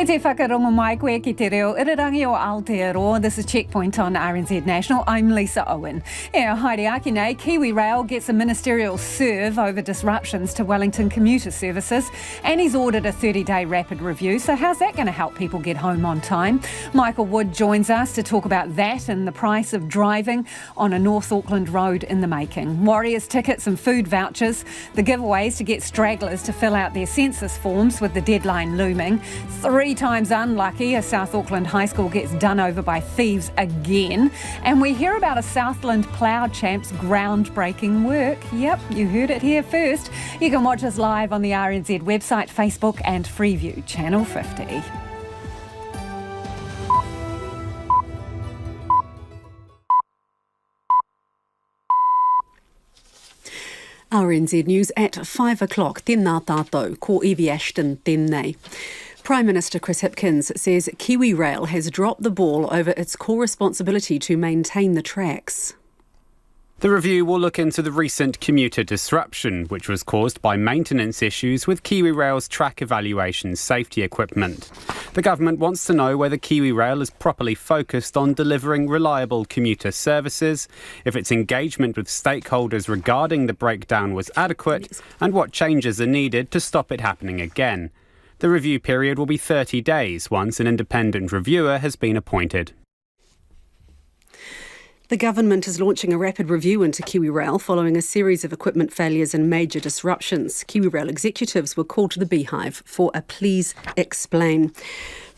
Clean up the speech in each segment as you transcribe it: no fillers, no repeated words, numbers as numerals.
te whakarongo mai koe ki te reo irirangi o Aotearoa. This is Checkpoint on RNZ National. I'm Lisa Owen. Haere aki nei, KiwiRail gets a ministerial serve over disruptions to Wellington commuter services, and he's ordered a 30-day rapid review. So how's that going to help people get home on time? Michael Wood joins us to talk about that and the price of driving on a North Auckland road in the making. Warriors tickets and food vouchers, the giveaways to get stragglers to fill out their census forms with the deadline looming. 3 times unlucky, a South Auckland high school gets done over by thieves again. And we hear about a Southland plough champ's groundbreaking work. Yep, you heard it here first. You can watch us live on the RNZ website, Facebook and Freeview, Channel 50. RNZ News at 5 o'clock. Tēnā tātou, ko Evie Ashton tēnei. Prime Minister Chris Hipkins says KiwiRail has dropped the ball over its core responsibility to maintain the tracks. The review will look into the recent commuter disruption, which was caused by maintenance issues with KiwiRail's track evaluation safety equipment. The government wants to know whether KiwiRail is properly focused on delivering reliable commuter services, if its engagement with stakeholders regarding the breakdown was adequate, and what changes are needed to stop it happening again. The review period will be 30 days once an independent reviewer has been appointed. The government is launching a rapid review into KiwiRail following a series of equipment failures and major disruptions. KiwiRail executives were called to the Beehive for a please explain.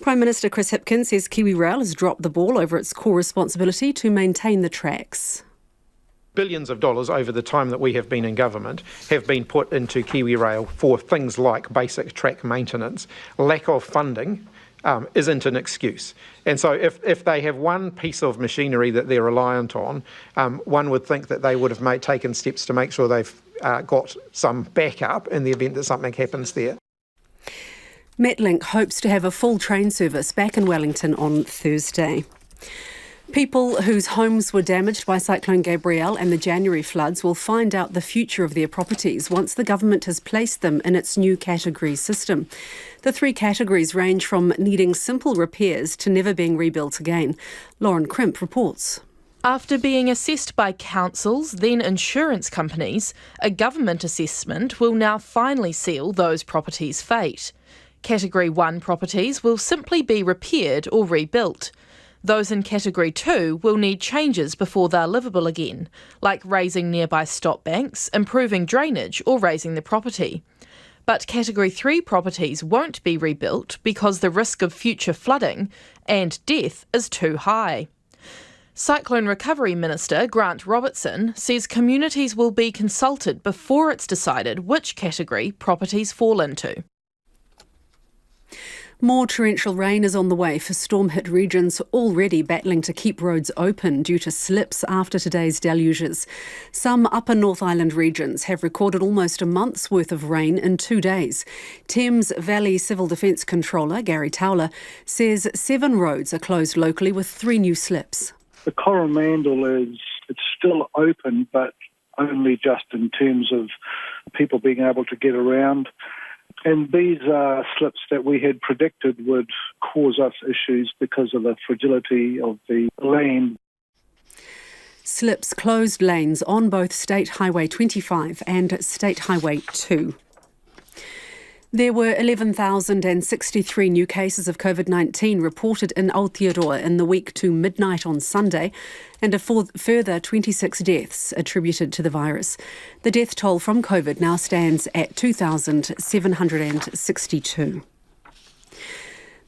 Prime Minister Chris Hipkins says KiwiRail has dropped the ball over its core responsibility to maintain the tracks. Billions of dollars over the time that we have been in government have been put into KiwiRail for things like basic track maintenance. Lack of funding isn't an excuse. And so if they have one piece of machinery that they're reliant on, one would think that they would have taken steps to make sure they've got some backup in the event that something happens there. Metlink hopes to have a full train service back in Wellington on Thursday. People whose homes were damaged by Cyclone Gabrielle and the January floods will find out the future of their properties once the government has placed them in its new category system. The 3 categories range from needing simple repairs to never being rebuilt again. Lauren Crimp reports. After being assessed by councils, then insurance companies, a government assessment will now finally seal those properties' fate. Category 1 properties will simply be repaired or rebuilt. Those in Category 2 will need changes before they're livable again, like raising nearby stop banks, improving drainage or raising the property. But Category 3 properties won't be rebuilt because the risk of future flooding and death is too high. Cyclone Recovery Minister Grant Robertson says communities will be consulted before it's decided which category properties fall into. More torrential rain is on the way for storm-hit regions already battling to keep roads open due to slips after today's deluges. Some upper North Island regions have recorded almost a month's worth of rain in 2 days. Thames Valley Civil Defence Controller Gary Towler says 7 roads are closed locally with 3 new slips. The Coromandel it's still open, but only just in terms of people being able to get around. And these slips that we had predicted would cause us issues because of the fragility of the land. Slips closed lanes on both State Highway 25 and State Highway 2. There were 11,063 new cases of COVID-19 reported in Aotearoa in the week to midnight on Sunday, and a further 26 deaths attributed to the virus. The death toll from COVID now stands at 2,762.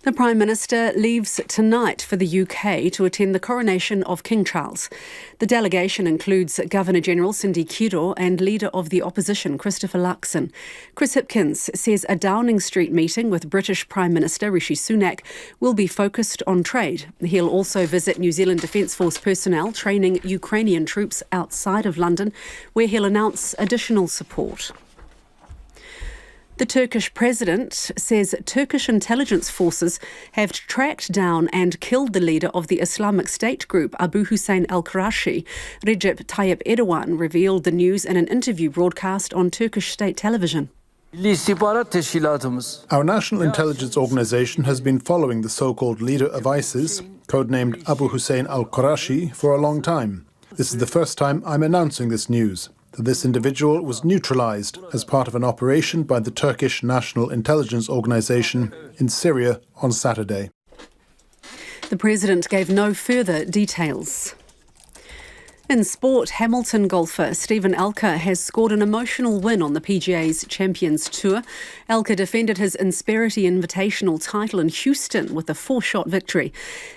The Prime Minister leaves tonight for the UK to attend the coronation of King Charles. The delegation includes Governor-General Cindy Kiro and Leader of the Opposition Christopher Luxon. Chris Hipkins says a Downing Street meeting with British Prime Minister Rishi Sunak will be focused on trade. He'll also visit New Zealand Defence Force personnel training Ukrainian troops outside of London, where he'll announce additional support. The Turkish president says Turkish intelligence forces have tracked down and killed the leader of the Islamic State group, Abu Hussein al-Qurashi. Recep Tayyip Erdogan revealed the news in an interview broadcast on Turkish state television. Our national intelligence organization has been following the so-called leader of ISIS, codenamed Abu Hussein al-Qurashi, for a long time. This is the first time I'm announcing this news, that this individual was neutralized as part of an operation by the Turkish National Intelligence Organization in Syria on Saturday. The president gave no further details. In sport, Hamilton golfer Stephen Alker has scored an emotional win on the PGA's Champions Tour. Alker defended his Insperity Invitational title in Houston with a 4-shot victory.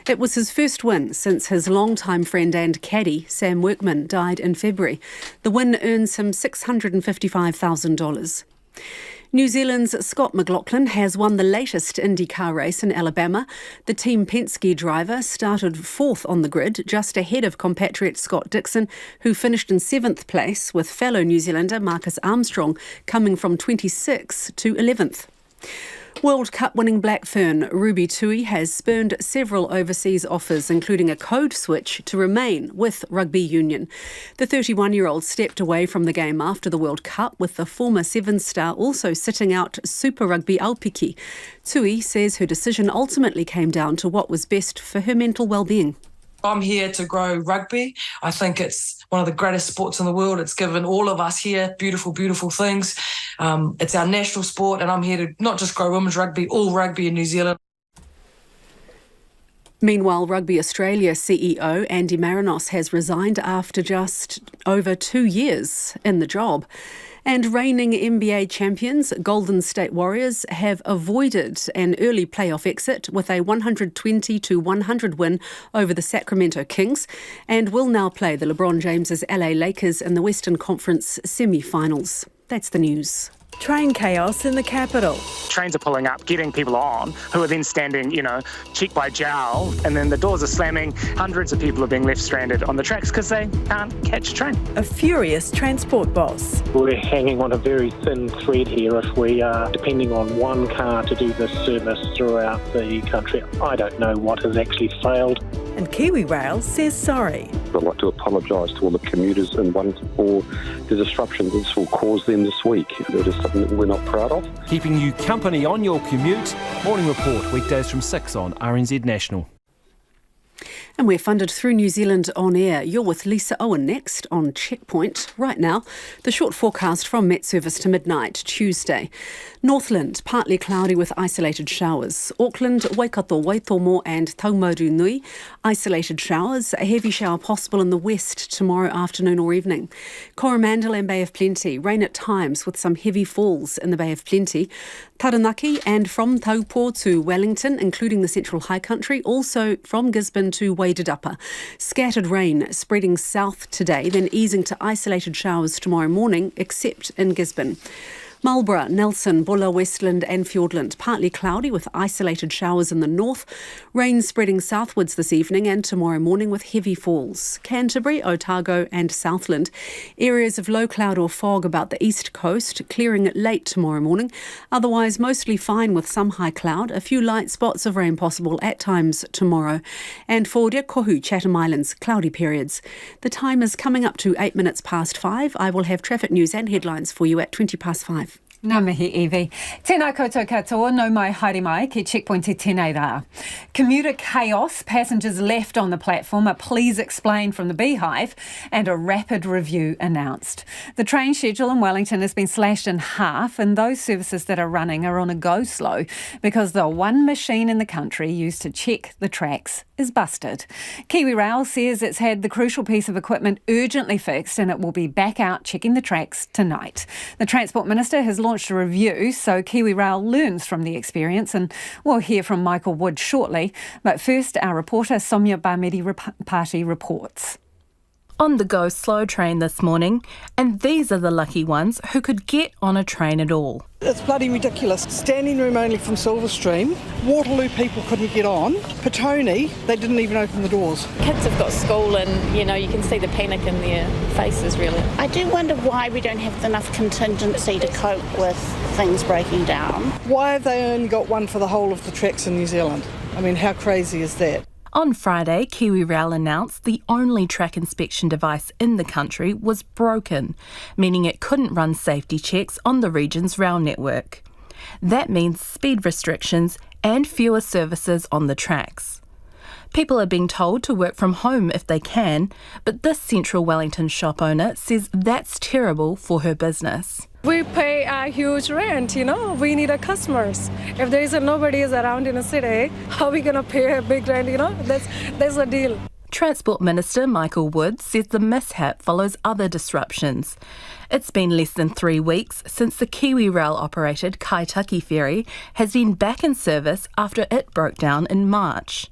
It was his first win since his longtime friend and caddy, Sam Workman, died in February. The win earns him $655,000. New Zealand's Scott McLaughlin has won the latest IndyCar race in Alabama. The Team Penske driver started 4th on the grid, just ahead of compatriot Scott Dixon, who finished in 7th place, with fellow New Zealander Marcus Armstrong coming from 26th to 11th. World Cup winning black fern Ruby Tui has spurned several overseas offers, including a code switch to remain with rugby union. The 31-year-old stepped away from the game after the World Cup, with the former 7-star also sitting out Super Rugby Aupiki. Tui says her decision ultimately came down to what was best for her mental well-being. I'm here to grow rugby. I think it's one of the greatest sports in the world. It's given all of us here beautiful, beautiful things. It's our national sport, and I'm here to not just grow women's rugby, all rugby in New Zealand. Meanwhile, Rugby Australia CEO Andy Marinos has resigned after just over 2 years in the job. And reigning NBA champions Golden State Warriors have avoided an early playoff exit with a 120-100 win over the Sacramento Kings, and will now play the LeBron James's LA Lakers in the Western Conference semi-finals. That's the news. Train chaos in the capital. Trains are pulling up, getting people on, who are then standing, cheek by jowl, and then the doors are slamming. Hundreds of people are being left stranded on the tracks because they can't catch a train. A furious transport boss. We're hanging on a very thin thread here if we are depending on one car to do this service throughout the country. I don't know what has actually failed. And KiwiRail says sorry. I'd like to apologise to all the commuters in Wellington for the disruption this will cause them this week. It is something that we're not proud of. Keeping you company on your commute. Morning Report, weekdays from 6 on RNZ National. And we're funded through New Zealand On Air. You're with Lisa Owen next on Checkpoint. Right now, the short forecast from Met Service to midnight, Tuesday. Northland, partly cloudy with isolated showers. Auckland, Waikato, Waitomo and Taumaru Nui, isolated showers. A heavy shower possible in the west tomorrow afternoon or evening. Coromandel and Bay of Plenty, rain at times with some heavy falls in the Bay of Plenty. Taranaki and from Taupo to Wellington, including the Central High Country, also from Gisborne to Wairarapa. Scattered rain spreading south today, then easing to isolated showers tomorrow morning, except in Gisborne. Marlborough, Nelson, Bulla, Westland and Fiordland, partly cloudy with isolated showers in the north. Rain spreading southwards this evening and tomorrow morning with heavy falls. Canterbury, Otago and Southland, areas of low cloud or fog about the east coast, clearing late tomorrow morning. Otherwise mostly fine with some high cloud, a few light spots of rain possible at times tomorrow. And for Kohu, Chatham Islands, cloudy periods. The time is coming up to 8 minutes past 5. I will have traffic news and headlines for you at 20 past 5. Ngā mihi, Evie. Tēnā koutou katoa, no mai haere mai, ki Checkpoint te tēnei rā. Commuter chaos, passengers left on the platform, a please explain from the Beehive, and a rapid review announced. The train schedule in Wellington has been slashed in half, and those services that are running are on a go slow because the one machine in the country used to check the tracks is busted. KiwiRail says it's had the crucial piece of equipment urgently fixed and it will be back out checking the tracks tonight. The Transport Minister has launched a review so KiwiRail learns from the experience, and we'll hear from Michael Wood shortly. But first, our reporter Somya Barmedi-Party reports. On the go slow train this morning, and these are the lucky ones who could get on a train at all. It's bloody ridiculous. Standing room only from Silverstream. Waterloo people couldn't get on. Petone, they didn't even open the doors. Kids have got school and, you can see the panic in their faces, really. I do wonder why we don't have enough contingency to cope with things breaking down. Why have they only got one for the whole of the tracks in New Zealand? I mean, how crazy is that? On Friday, KiwiRail announced the only track inspection device in the country was broken, meaning it couldn't run safety checks on the region's rail network. That means speed restrictions and fewer services on the tracks. People are being told to work from home if they can, but this central Wellington shop owner says that's terrible for her business. We pay a huge rent, we need customers. If there is nobody is around in a city, how are we going to pay a big rent, That's the deal. Transport Minister Michael Wood says the mishap follows other disruptions. It's been less than 3 weeks since the KiwiRail-operated Kaitaki ferry has been back in service after it broke down in March.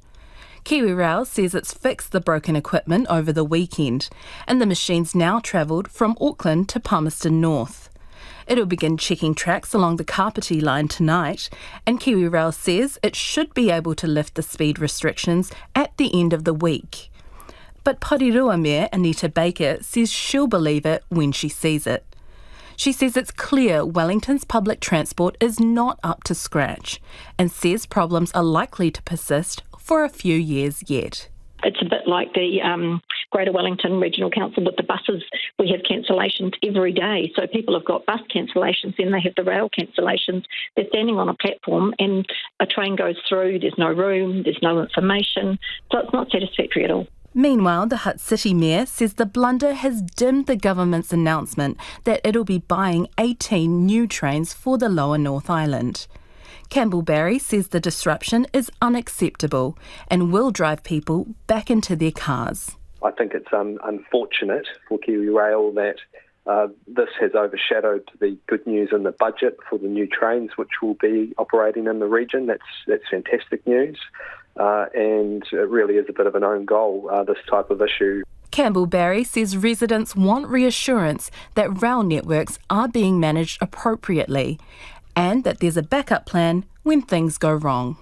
KiwiRail says it's fixed the broken equipment over the weekend, and the machine's now travelled from Auckland to Palmerston North. It'll begin checking tracks along the Kapiti line tonight, and KiwiRail says it should be able to lift the speed restrictions at the end of the week. But Porirua Mayor Anita Baker says she'll believe it when she sees it. She says it's clear Wellington's public transport is not up to scratch, and says problems are likely to persist for a few years yet. It's a bit like the Greater Wellington Regional Council with the buses. We have cancellations every day. So people have got bus cancellations, then they have the rail cancellations. They're standing on a platform and a train goes through, there's no room, there's no information. So it's not satisfactory at all. Meanwhile, the Hutt City Mayor says the blunder has dimmed the government's announcement that it'll be buying 18 new trains for the Lower North Island. Campbell Barry says the disruption is unacceptable and will drive people back into their cars. I think it's unfortunate for KiwiRail that this has overshadowed the good news in the budget for the new trains which will be operating in the region. That's fantastic news, and it really is a bit of an own goal, this type of issue. Campbell Barry says residents want reassurance that rail networks are being managed appropriately and that there's a backup plan when things go wrong.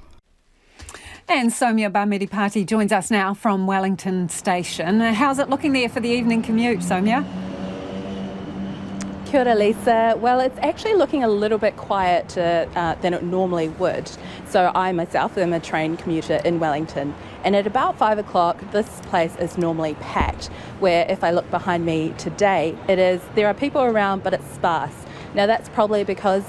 And Somia Bamiripati joins us now from Wellington Station. How's it looking there for the evening commute, Somia? Kia ora, Lisa. Well, it's actually looking a little bit quieter than it normally would. So I myself am a train commuter in Wellington, and at about 5 o'clock this place is normally packed, where if I look behind me today, there are people around but it's sparse. Now that's probably because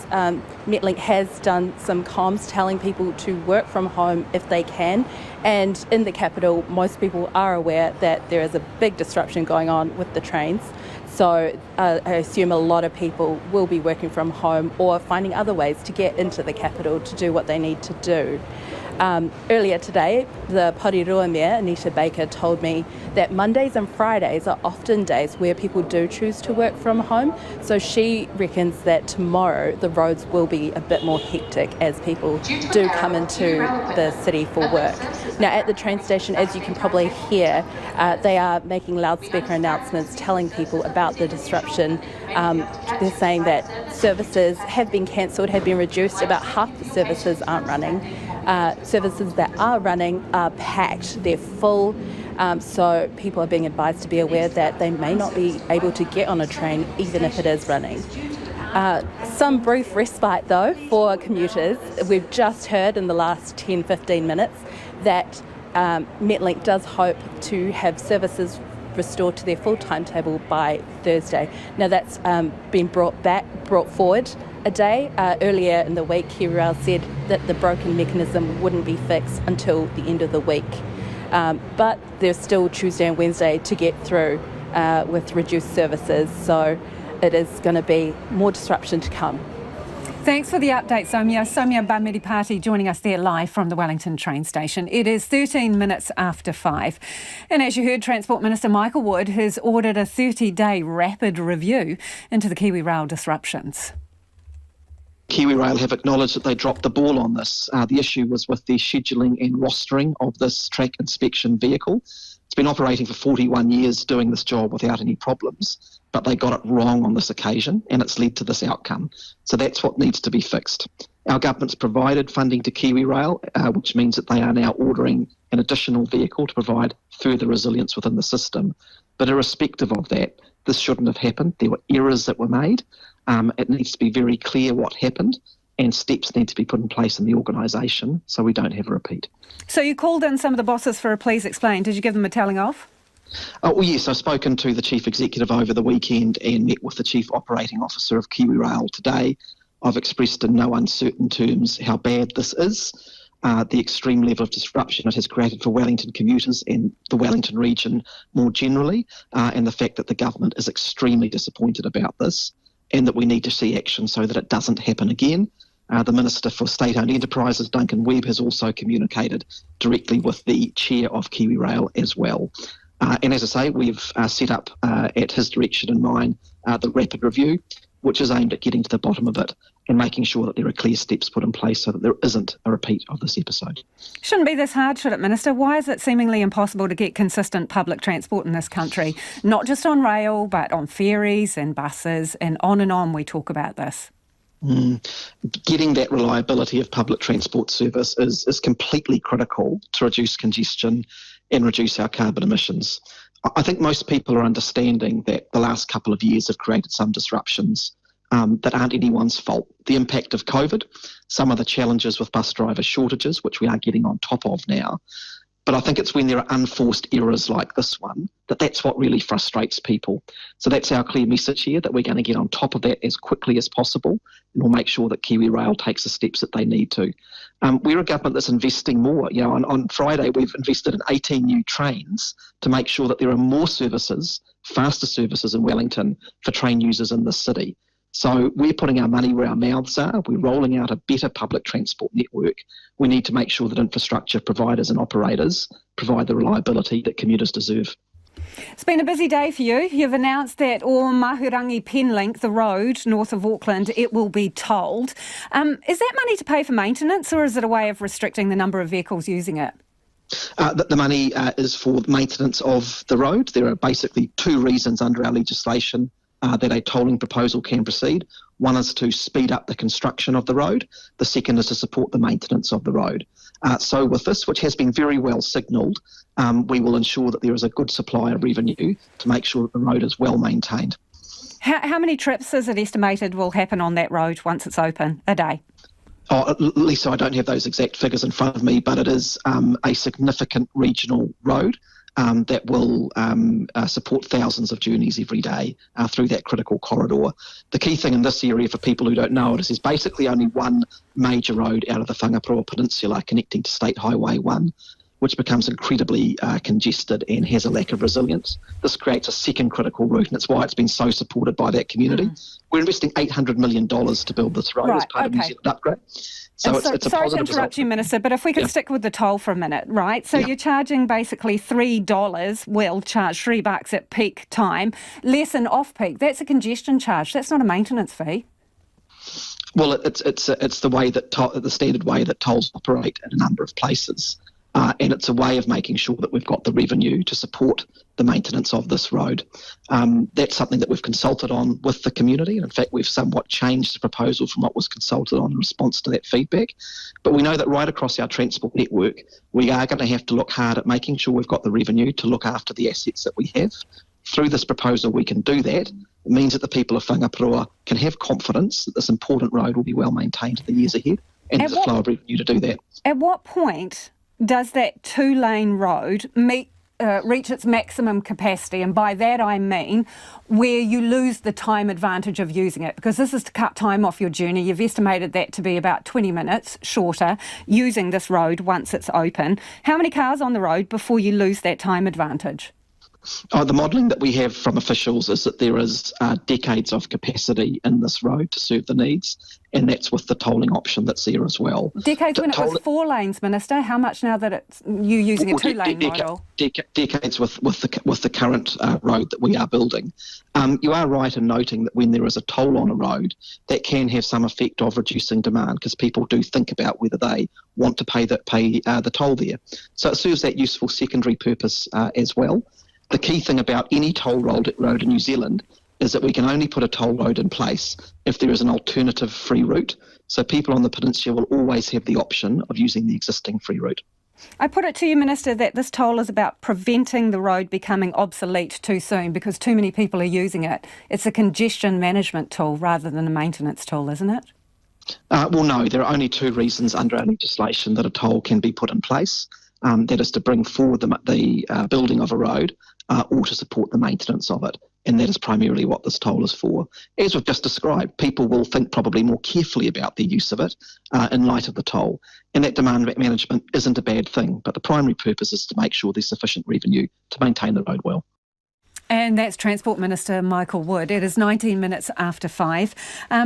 Metlink has done some comms telling people to work from home if they can, and in the capital most people are aware that there is a big disruption going on with the trains. So I assume a lot of people will be working from home or finding other ways to get into the capital to do what they need to do. Earlier today, the Porirua Mayor, Anita Baker, told me that Mondays and Fridays are often days where people do choose to work from home. So she reckons that tomorrow the roads will be a bit more hectic as people do come into the city for work. Now at the train station, as you can probably hear, they are making loudspeaker announcements telling people about the disruption. They're saying that services have been cancelled, have been reduced. About half the services aren't running. Services that are running are packed, they're full, so people are being advised to be aware that they may not be able to get on a train even if it is running. Some brief respite though for commuters. We've just heard in the last 10-15 minutes that Metlink does hope to have services restored to their full timetable by Thursday. Now that's been brought forward a day. Earlier in the week, KiwiRail said that the broken mechanism wouldn't be fixed until the end of the week. But there's still Tuesday and Wednesday to get through with reduced services, so it is going to be more disruption to come. Thanks for the update, Somia. Somia Bamiripati joining us there live from the Wellington train station. It is 13 minutes after 5. And as you heard, Transport Minister Michael Wood has ordered a 30-day rapid review into the KiwiRail disruptions. KiwiRail have acknowledged that they dropped the ball on this. The issue was with the scheduling and rostering of this track inspection vehicle. It's been operating for 41 years doing this job without any problems, but they got it wrong on this occasion and it's led to this outcome. So that's what needs to be fixed. Our government's provided funding to KiwiRail, which means that they are now ordering an additional vehicle to provide further resilience within the system. But irrespective of that, this shouldn't have happened. There were errors that were made. It needs to be very clear what happened, and steps need to be put in place in the organisation so we don't have a repeat. So you called in some of the bosses for a please explain. Did you give them a telling off? Well, yes, I've spoken to the Chief Executive over the weekend and met with the Chief Operating Officer of KiwiRail today. I've expressed in no uncertain terms how bad this is, the extreme level of disruption it has created for Wellington commuters and the Wellington region more generally, and the fact that the government is extremely disappointed about this and that we need to see action so that it doesn't happen again. The Minister for State-Owned Enterprises, Duncan Webb, has also communicated directly with the Chair of KiwiRail as well. And as I say, we've set up, at his direction and mine, the rapid review, which is aimed at getting to the bottom of it and making sure that there are clear steps put in place so that there isn't a repeat of this episode. Shouldn't be this hard, should it, Minister? Why is it seemingly impossible to get consistent public transport in this country? Not just on rail, but on ferries and buses, and on we talk about this. Getting that reliability of public transport service is completely critical to reduce congestion and reduce our carbon emissions. I think most people are understanding that the last couple of years have created some disruptions that aren't anyone's fault. The impact of COVID, some of the challenges with bus driver shortages, which we are getting on top of now. But I think it's when there are unforced errors like this one that's what really frustrates people. So that's our clear message here, that we're going to get on top of that as quickly as possible, and we'll make sure that KiwiRail takes the steps that they need to. We're a government that's investing more. You know, on Friday we've invested in 18 new trains to make sure that there are more services, faster services in Wellington for train users in the city. So we're putting our money where our mouths are. We're rolling out a better public transport network. We need to make sure that infrastructure providers and operators provide the reliability that commuters deserve. It's been a busy day for you. You've announced that all Mahurangi Penlink, the road north of Auckland, it will be tolled. Is that money to pay for maintenance, or is it a way of restricting the number of vehicles using it? The money is for maintenance of the road. There are basically two reasons under our legislation that a tolling proposal can proceed. One is to speed up the construction of the road. The second is to support the maintenance of the road. So with this, which has been very well signalled, we will ensure that there is a good supply of revenue to make sure that the road is well maintained. How many trips is it estimated will happen on that road once it's open a day? Lisa, I don't have those exact figures in front of me, but it is a significant regional road that will support thousands of journeys every day through that critical corridor. The key thing in this area, for people who don't know it, is there's basically only one major road out of the Whangaparua Peninsula connecting to State Highway 1, which becomes incredibly congested and has a lack of resilience. This creates a second critical route, and it's why it's been so supported by that community. We're investing $800 million to build this road as part of New Zealand Upgrade. So it's a positive sorry to interrupt result. you, Minister, but if we could stick with the toll for a minute, right? So you're charging basically $3, we'll charge $3 at peak time, less in off-peak. That's a congestion charge. That's not a maintenance fee. Well, it's the way that the standard way that tolls operate in a number of places. And it's a way of making sure that we've got the revenue to support the maintenance of this road. That's something that we've consulted on with the community, and in fact we've somewhat changed the proposal from what was consulted on in response to that feedback. But we know that right across our transport network we are going to have to look hard at making sure we've got the revenue to look after the assets that we have. Through this proposal we can do that. It means that the people of Whangaparua can have confidence that this important road will be well maintained in the years ahead, and there's a flow of revenue to do that. At what point does that two-lane road reach its maximum capacity? And by that I mean where you lose the time advantage of using it, because this is to cut time off your journey. You've estimated that to be about 20 minutes shorter using this road once it's open. How many cars on the road before you lose that time advantage? The modelling that we have from officials is that there is decades of capacity in this road to serve the needs, and that's with the tolling option that's there as well. Decades when it was 4 lanes, Minister. How much now that it's you using a 2-lane model? Decades with the current road that we are building. You are right in noting that when there is a toll on a road, that can have some effect of reducing demand, because people do think about whether they want to pay the toll there. So it serves that useful secondary purpose as well. The key thing about any toll road in New Zealand is that we can only put a toll road in place if there is an alternative free route. So people on the peninsula will always have the option of using the existing free route. I put it to you, Minister, that this toll is about preventing the road becoming obsolete too soon because too many people are using it. It's a congestion management tool rather than a maintenance tool, isn't it? Well, no, there are only two reasons under our legislation that a toll can be put in place. That is to bring forward the building of a road or to support the maintenance of it. And that is primarily what this toll is for. As we've just described, people will think probably more carefully about their use of it in light of the toll. And that demand management isn't a bad thing, but the primary purpose is to make sure there's sufficient revenue to maintain the road well. And that's Transport Minister Michael Wood. It is 19 minutes after 5.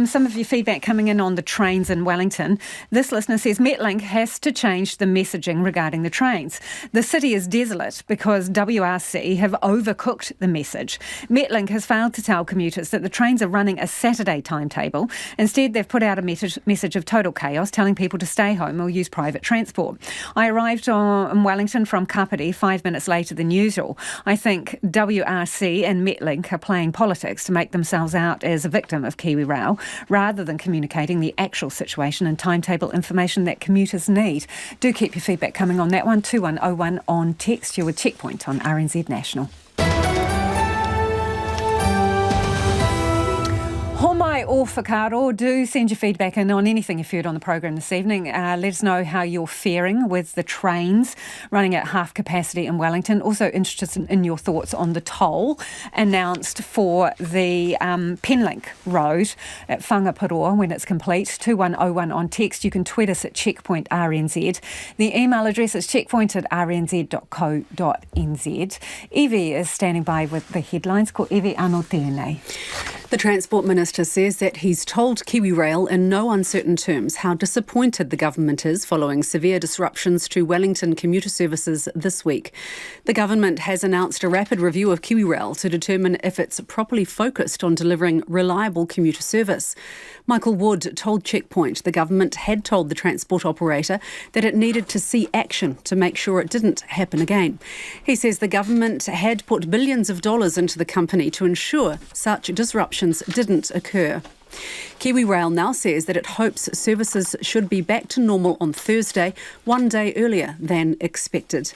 Some of your feedback coming in on the trains in Wellington. This listener says Metlink has to change the messaging regarding the trains. The city is desolate because WRC have overcooked the message. Metlink has failed to tell commuters that the trains are running a Saturday timetable. Instead, they've put out a message of total chaos, telling people to stay home or use private transport. I arrived in Wellington from Kapiti 5 minutes later than usual. I think WRC and Metlink are playing politics to make themselves out as a victim of KiwiRail rather than communicating the actual situation and timetable information that commuters need. Do keep your feedback coming on that one. 2101 on text. You're with Checkpoint on RNZ National. Homai o whakaro, do send your feedback in on anything you've heard on the programme this evening. Let us know how you're faring with the trains running at half capacity in Wellington. Also interested in your thoughts on the toll announced for the Penlink Road at Whangaparoa when it's complete. 2101 on text. You can tweet us at Checkpoint RNZ. The email address is checkpoint@rnz.co.nz. Evie is standing by with the headlines. Ko Evie anō tēnei. The Transport Minister says that he's told KiwiRail in no uncertain terms how disappointed the government is following severe disruptions to Wellington commuter services this week. The government has announced a rapid review of KiwiRail to determine if it's properly focused on delivering reliable commuter service. Michael Wood told Checkpoint the government had told the transport operator that it needed to see action to make sure it didn't happen again. He says the government had put billions of dollars into the company to ensure such disruptions didn't occur. KiwiRail now says that it hopes services should be back to normal on Thursday, one day earlier than expected.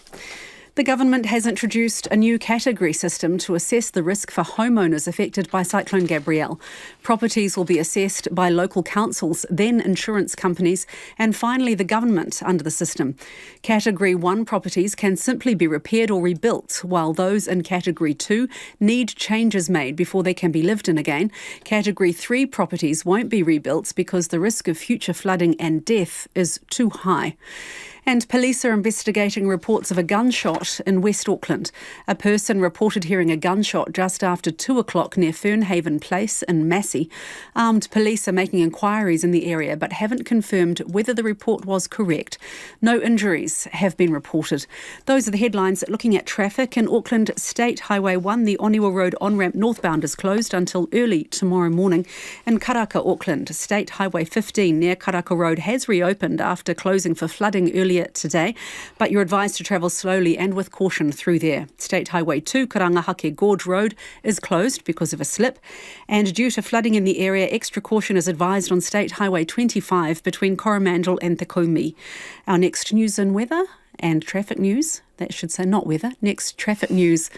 The government has introduced a new category system to assess the risk for homeowners affected by Cyclone Gabrielle. Properties will be assessed by local councils, then insurance companies, and finally the government under the system. Category 1 properties can simply be repaired or rebuilt, while those in Category 2 need changes made before they can be lived in again. Category 3 properties won't be rebuilt because the risk of future flooding and death is too high. And police are investigating reports of a gunshot in West Auckland. A person reported hearing a gunshot just after 2 o'clock near Fernhaven Place in Massey. Armed police are making inquiries in the area but haven't confirmed whether the report was correct. No injuries have been reported. Those are the headlines. Looking at traffic in Auckland, State Highway 1, the Oniwa Road on-ramp northbound is closed until early tomorrow morning. In Karaka, Auckland, State Highway 15 near Karaka Road has reopened after closing for flooding earlier today, but you're advised to travel slowly and with caution through there. State Highway 2, Karangahake Gorge Road, is closed because of a slip, and due to flooding in the area, extra caution is advised on State Highway 25 between Coromandel and Takomi. Our next news and weather and traffic news, that should say not weather, next traffic news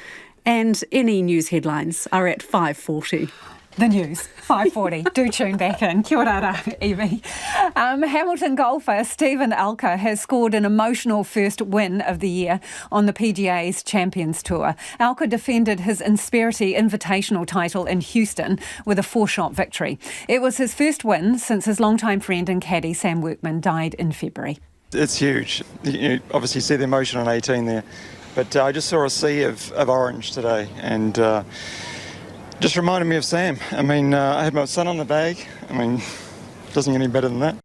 and any news headlines are at 5:40. The news, 5:40. Do tune back in. Kia ora, Evie. Hamilton golfer Stephen Alker has scored an emotional first win of the year on the PGA's Champions Tour. Alker defended his Insperity Invitational title in Houston with a 4-shot victory. It was his first win since his longtime friend and caddy Sam Workman died in February. It's huge. You obviously see the emotion on 18 there, but I just saw a sea of orange today, and just reminded me of Sam. I mean, I had my son on the bag. I mean, doesn't get any better than that.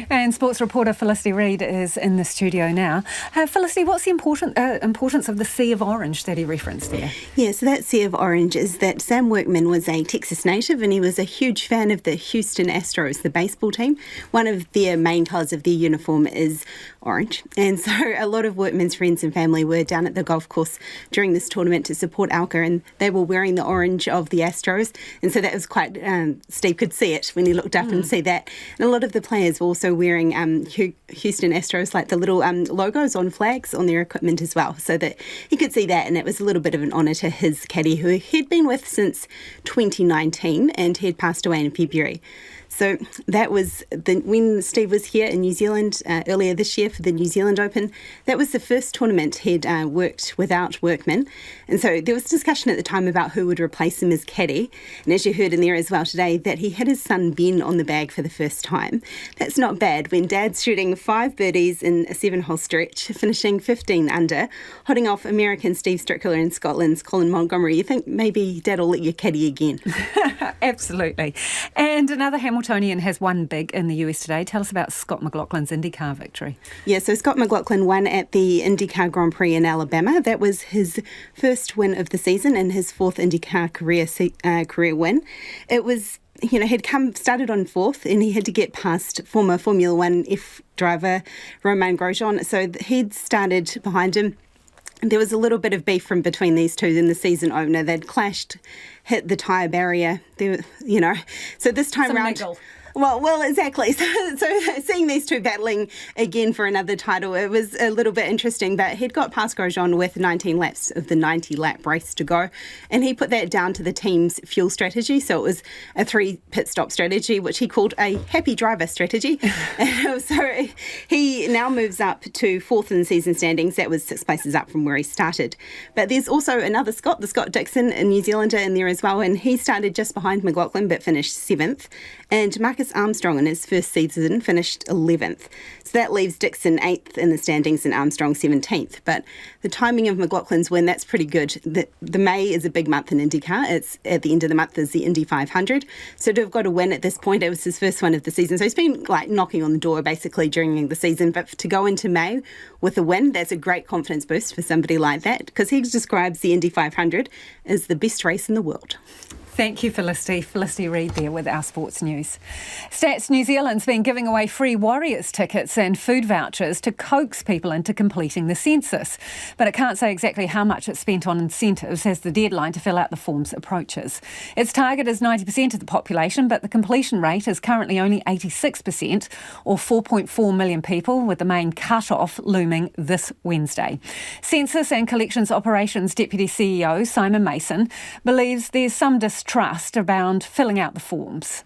And sports reporter Felicity Reid is in the studio now. Felicity, what's the importance of the sea of orange that he referenced there? Yeah, so that sea of orange is that Sam Workman was a Texas native and he was a huge fan of the Houston Astros, the baseball team. One of their main colours of their uniform is orange. And so a lot of Workman's friends and family were down at the golf course during this tournament to support Alker, and they were wearing the orange of the Astros. And so that was quite, Steve could see it when he looked up and see that. And a lot of the players were also wearing Houston Astros, like the little logos on flags on their equipment as well, so that he could see that, and it was a little bit of an honour to his caddy who he'd been with since 2019 and he had passed away in February. So that was when Steve was here in New Zealand earlier this year for the New Zealand Open. That was the first tournament he'd worked without workmen. And so there was discussion at the time about who would replace him as caddy. And as you heard in there as well today, that he had his son Ben on the bag for the first time. That's not bad when Dad's shooting 5 birdies in a 7-hole stretch, finishing 15 under, holding off American Steve Strickler and Scotland's Colin Montgomery. You think maybe Dad will let you caddy again? Absolutely. And another Hamiltonian has won big in the US today. Tell us about Scott McLaughlin's IndyCar victory. Yeah, so Scott McLaughlin won at the IndyCar Grand Prix in Alabama. That was his first win of the season and his 4th IndyCar career win. It was, he'd started on 4th and he had to get past former Formula One F driver Romain Grosjean. So he'd started behind him. There was a little bit of beef from between these two in the season opener. They'd clashed, hit the tyre barrier, So this time round... Well, exactly. So seeing these two battling again for another title, it was a little bit interesting, but he'd got past Grosjean with 19 laps of the 90-lap race to go, and he put that down to the team's fuel strategy. So it was a 3 pit stop strategy, which he called a happy driver strategy. So he now moves up to 4th in the season standings. That was 6 places up from where he started. But there's also another Scott, the Scott Dixon, a New Zealander in there as well, and he started just behind McLaughlin but finished 7th. And Marcus Armstrong in his first season finished 11th. So that leaves Dixon 8th in the standings and Armstrong 17th. But the timing of McLaughlin's win, that's pretty good. The May is a big month in IndyCar. It's at the end of the month is the Indy 500. So to have got a win at this point, it was his first one of the season. So he's been knocking on the door basically during the season. But to go into May with a win, that's a great confidence boost for somebody like that, because he describes the Indy 500 as the best race in the world. Thank you, Felicity. Felicity Reid there with our sports news. Stats New Zealand's been giving away free Warriors tickets and food vouchers to coax people into completing the census. But it can't say exactly how much it's spent on incentives as the deadline to fill out the forms approaches. Its target is 90% of the population, but the completion rate is currently only 86%, or 4.4 million people, with the main cut-off looming this Wednesday. Census and Collections Operations Deputy CEO Simon Mason believes there's some distrust around filling out the forms.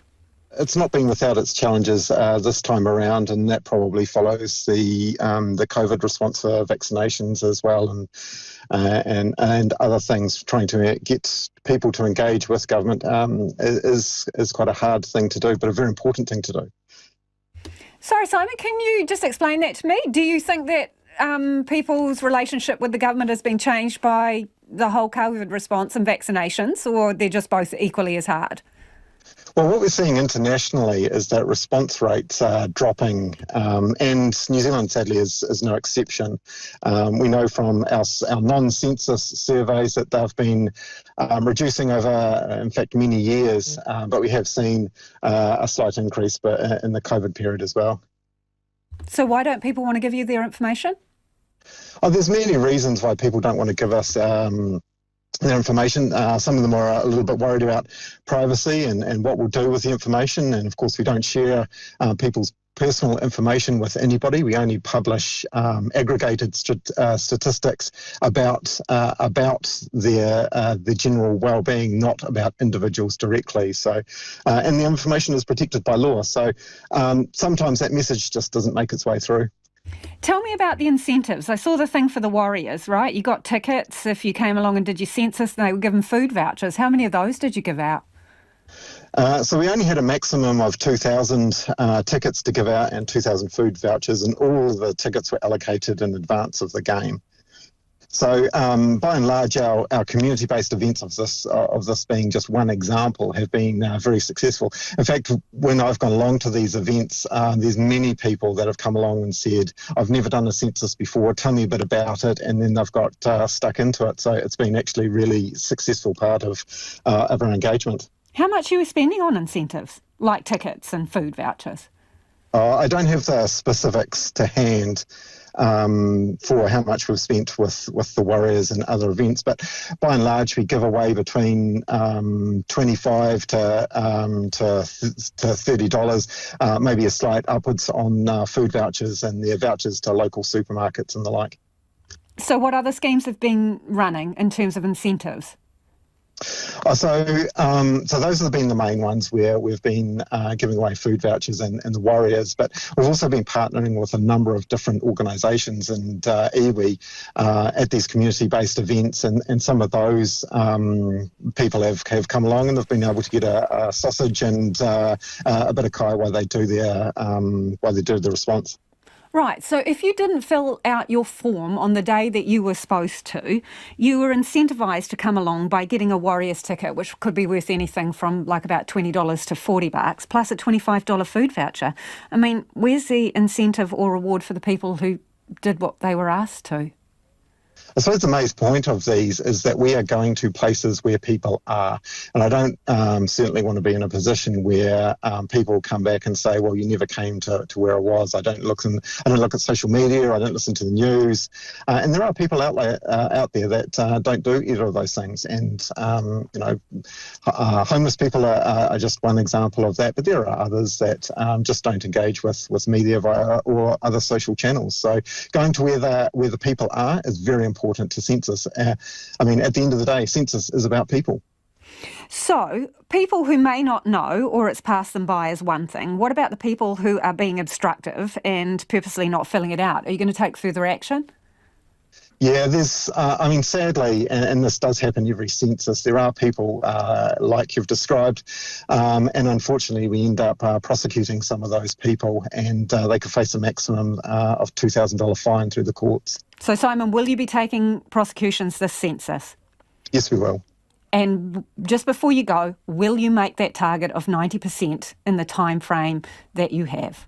It's not been without its challenges this time around, and that probably follows the COVID response for vaccinations as well, and other things. Trying to get people to engage with government is quite a hard thing to do, but a very important thing to do. Sorry, Simon, can you just explain that to me? Do you think that people's relationship with the government has been changed by the whole COVID response and vaccinations, or they're just both equally as hard? Well, what we're seeing internationally is that response rates are dropping, and New Zealand, sadly, is no exception. We know from our non-census surveys that they've been reducing over, in fact, many years, but we have seen a slight increase in the COVID period as well. So why don't people want to give you their information? Oh, there's many reasons why people don't want to give us their information. Some of them are a little bit worried about privacy and what we'll do with the information. And of course, we don't share people's personal information with anybody. We only publish aggregated statistics about their general well-being, not about individuals directly. So, and the information is protected by law. So sometimes that message just doesn't make its way through. Tell me about the incentives. I saw the thing for the Warriors, right? You got tickets if you came along and did your census, and they were given food vouchers. How many of those did you give out? So we only had a maximum of 2,000 tickets to give out and 2,000 food vouchers, and all of the tickets were allocated in advance of the game. So by and large, our community-based events of this being just one example have been very successful. In fact, when I've gone along to these events, there's many people that have come along and said, I've never done a census before, tell me a bit about it, and then they've got stuck into it. So it's been actually really successful part of our engagement. How much you were spending on incentives, like tickets and food vouchers? I don't have the specifics to hand for how much we've spent with the Warriors and other events, but by and large we give away between $25 to $30, maybe a slight upwards on food vouchers and their vouchers to local supermarkets and the like. So what other schemes have been running in terms of incentives? So those have been the main ones where we've been giving away food vouchers and the Warriors, but we've also been partnering with a number of different organisations and iwi at these community-based events, and some of those people have come along and they've been able to get a sausage and a bit of kai while they do the response. Right, so if you didn't fill out your form on the day that you were supposed to, you were incentivised to come along by getting a Warriors ticket, which could be worth anything from like about $20 to $40, plus a $25 food voucher. I mean, where's the incentive or reward for the people who did what they were asked to? I suppose the main point of these is that we are going to places where people are, and I don't certainly want to be in a position where people come back and say, "Well, you never came to where I was." I don't look at social media. I don't listen to the news, and there are people out there that don't do either of those things. And homeless people are just one example of that, but there are others that just don't engage with media via or other social channels. So going to where the people are is very important to Census. At the end of the day, Census is about people. So, people who may not know or it's passed them by is one thing. What about the people who are being obstructive and purposely not filling it out? Are you going to take further action? Yeah, there's, sadly, and this does happen every census, there are people like you've described, and unfortunately we end up prosecuting some of those people, and they could face a maximum of $2,000 fine through the courts. So, Simon, will you be taking prosecutions this census? Yes, we will. And just before you go, will you make that target of 90% in the time frame that you have?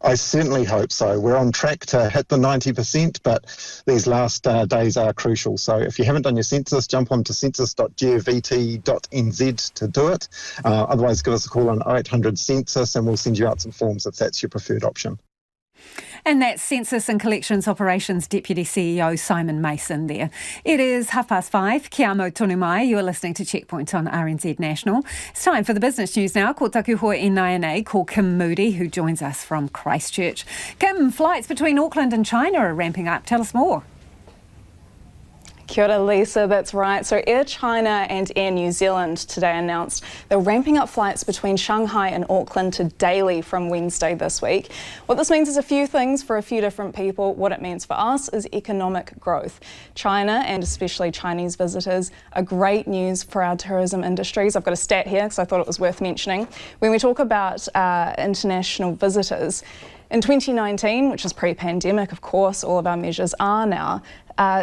I certainly hope so. We're on track to hit the 90%, but these last days are crucial. So if you haven't done your census, jump onto census.govt.nz to do it. Otherwise, give us a call on 0800 Census and we'll send you out some forms if that's your preferred option. And that's Census and Collections Operations Deputy CEO Simon Mason there. It is 5:30. Kia mau tonu mai. You are listening to Checkpoint on RNZ National. It's time for the business news now. Ko taku hoa e Naianei, ko Kim Moody, who joins us from Christchurch. Kim, flights between Auckland and China are ramping up. Tell us more. Kia ora, Lisa, that's right. So Air China and Air New Zealand today announced they're ramping up flights between Shanghai and Auckland to daily from Wednesday this week. What this means is a few things for a few different people. What it means for us is economic growth. China, and especially Chinese visitors, are great news for our tourism industries. I've got a stat here because I thought it was worth mentioning. When we talk about international visitors, in 2019, which is pre-pandemic, of course, all of our measures are now,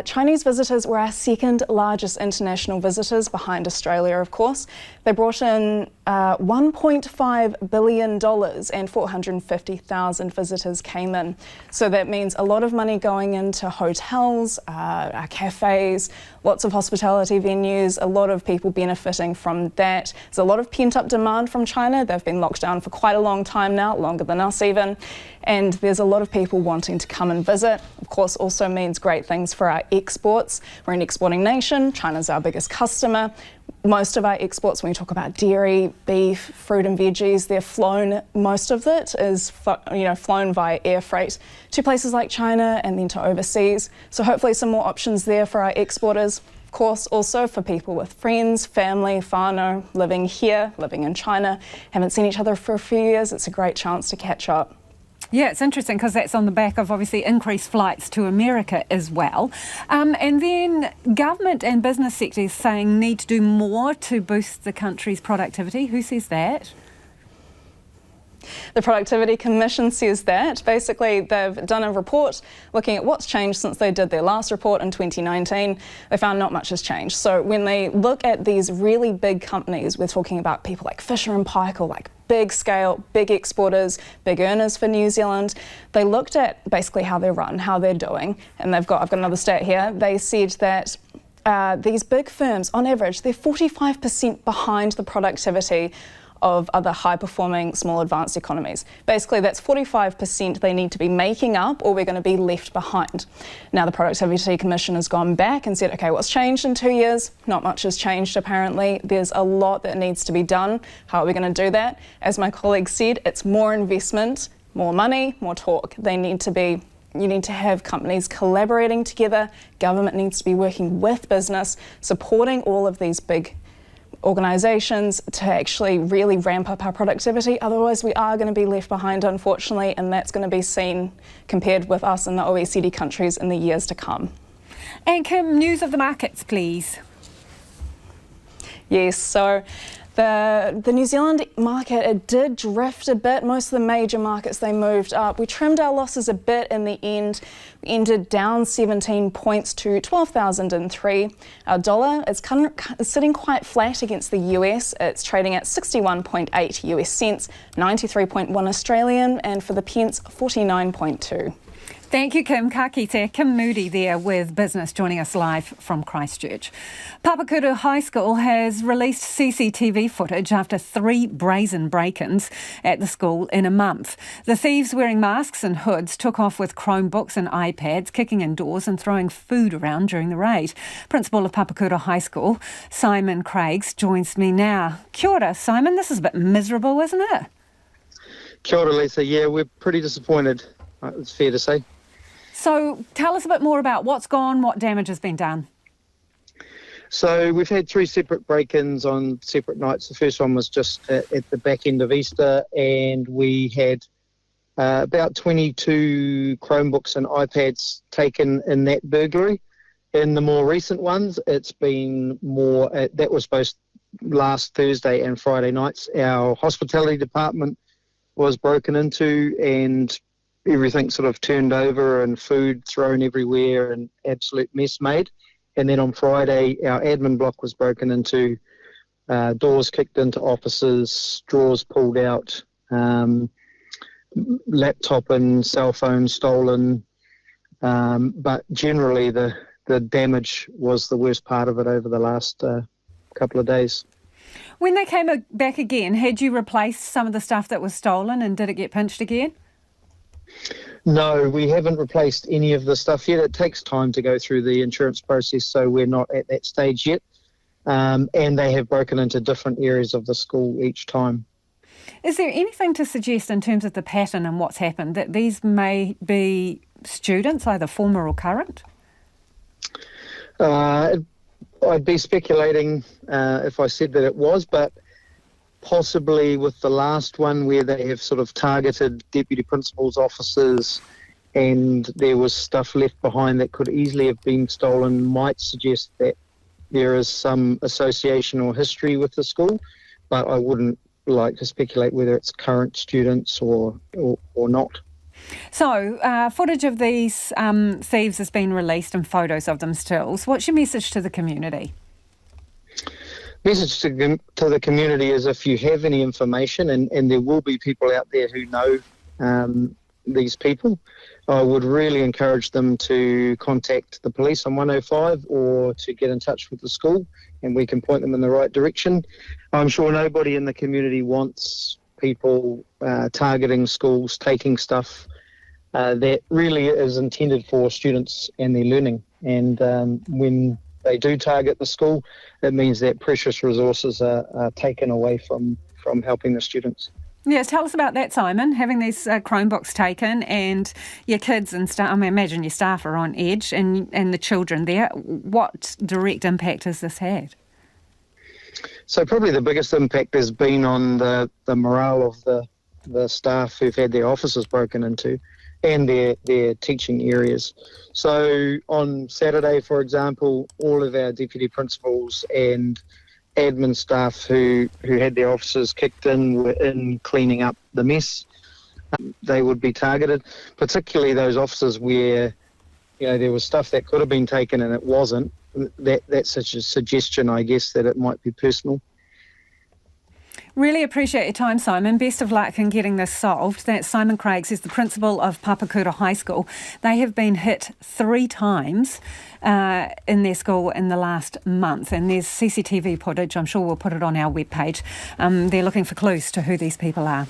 Chinese visitors were our second largest international visitors, behind Australia, of course. They brought in $1.5 billion and 450,000 visitors came in. So that means a lot of money going into hotels, our cafes, lots of hospitality venues, a lot of people benefiting from that. There's a lot of pent-up demand from China. They've been locked down for quite a long time now, longer than us even. And there's a lot of people wanting to come and visit. Of course, also means great things for our exports. We're an exporting nation. China's our biggest customer. Most of our exports, when we talk about dairy, beef, fruit and veggies, they're flown, most of it is flown via air freight to places like China and then to overseas. So hopefully some more options there for our exporters. Of course, also for people with friends, family, whānau, living here, living in China, haven't seen each other for a few years, it's a great chance to catch up. Yeah, it's interesting because that's on the back of obviously increased flights to America as well. And then government and business sectors saying need to do more to boost the country's productivity. Who says that? The Productivity Commission says that. Basically, they've done a report looking at what's changed since they did their last report in 2019. They found not much has changed. So when they look at these really big companies, we're talking about people like Fisher & Paykel, like big scale, big exporters, big earners for New Zealand. They looked at basically how they run, how they're doing, and I've got another stat here. They said that these big firms, on average, they're 45% behind the productivity of other high-performing small advanced economies. Basically, that's 45% they need to be making up or we're going to be left behind. Now, the Productivity Commission has gone back and said, OK, what's changed in 2 years? Not much has changed, apparently. There's a lot that needs to be done. How are we going to do that? As my colleague said, it's more investment, more money, more talk. You need to have companies collaborating together. Government needs to be working with business, supporting all of these big organisations to actually really ramp up our productivity. Otherwise, we are going to be left behind, unfortunately, and that's going to be seen compared with us in the OECD countries in the years to come. And Kim, news of the markets, please. Yes, so the New Zealand market, it did drift a bit. Most of the major markets, they moved up. We trimmed our losses a bit in the end. We ended down 17 points to 12,003. Our dollar is sitting quite flat against the US. It's trading at 61.8 US cents, 93.1 Australian, and for the pence, 49.2. Thank you, Kim. Ka kite. Kim Moody there with Business, joining us live from Christchurch. Papakura High School has released CCTV footage after 3 brazen break-ins at the school in a month. The thieves, wearing masks and hoods, took off with Chromebooks and iPads, kicking in doors and throwing food around during the raid. Principal of Papakura High School, Simon Craigs, joins me now. Kia ora, Simon. This is a bit miserable, isn't it? Kia ora, Lisa. Yeah, we're pretty disappointed, it's fair to say. So tell us a bit more about what's gone, what damage has been done. So we've had 3 separate break-ins on separate nights. The first one was just at the back end of Easter, and we had about 22 Chromebooks and iPads taken in that burglary. In the more recent ones, it's been more, that was both last Thursday and Friday nights. Our hospitality department was broken into and everything sort of turned over and food thrown everywhere and absolute mess made. And then on Friday, our admin block was broken into, doors kicked into offices, drawers pulled out, laptop and cell phone stolen. But generally, the damage was the worst part of it over the last couple of days. When they came back again, had you replaced some of the stuff that was stolen, and did it get pinched again? No, we haven't replaced any of the stuff yet. It takes time to go through the insurance process, so we're not at that stage yet. And they have broken into different areas of the school each time. Is there anything to suggest in terms of the pattern and what's happened, that these may be students, either former or current? I'd be speculating if I said that it was, but possibly with the last one where they have sort of targeted deputy principals' offices and there was stuff left behind that could easily have been stolen, might suggest that there is some association or history with the school, but I wouldn't like to speculate whether it's current students or not. So, footage of these thieves has been released and photos of them still. So what's your message to the community? Message to the community is, if you have any information, and there will be people out there who know these people, I would really encourage them to contact the police on 105 or to get in touch with the school, and we can point them in the right direction. I'm sure nobody in the community wants people targeting schools, taking stuff that really is intended for students and their learning. And when they do target the school, it means that precious resources are taken away from helping the students. Yes, tell us about that, Simon, having these Chromebooks taken and your kids and staff. I mean, imagine your staff are on edge and the children there. What direct impact has this had? So probably the biggest impact has been on the morale of the staff who've had their offices broken into and their teaching areas. So on Saturday, for example, all of our deputy principals and admin staff who had their offices kicked in were in cleaning up the mess. They would be targeted, particularly those offices where there was stuff that could have been taken and it wasn't. That's such a suggestion, I guess, that it might be personal. Really appreciate your time, Simon. Best of luck in getting this solved. That's Simon Craigs, is the principal of Papakura High School. They have been hit 3 times in their school in the last month, and there's CCTV footage. I'm sure we'll put it on our webpage. They're looking for clues to who these people are.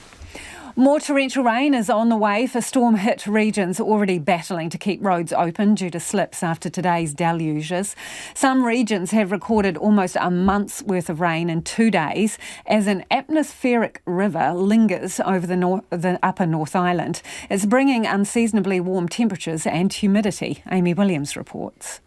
More torrential rain is on the way for storm-hit regions already battling to keep roads open due to slips after today's deluges. Some regions have recorded almost a month's worth of rain in 2 days as an atmospheric river lingers over the upper North Island. It's bringing unseasonably warm temperatures and humidity. Amy Williams reports.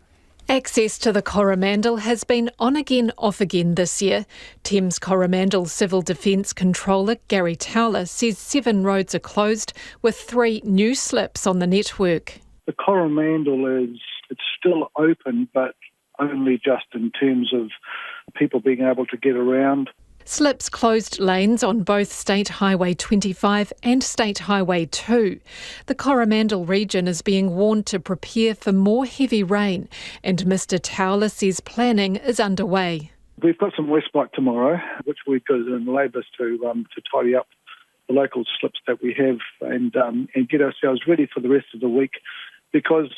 Access to the Coromandel has been on again, off again this year. Thames Coromandel Civil Defence Controller Gary Towler says 7 roads are closed with 3 new slips on the network. The Coromandel it's still open, but only just in terms of people being able to get around. Slips closed lanes on both State Highway 25 and State Highway 2. The Coromandel region is being warned to prepare for more heavy rain, and Mr Towler says planning is underway. We've got some respite tomorrow, which we've got in labours to tidy up the local slips that we have and get ourselves ready for the rest of the week, because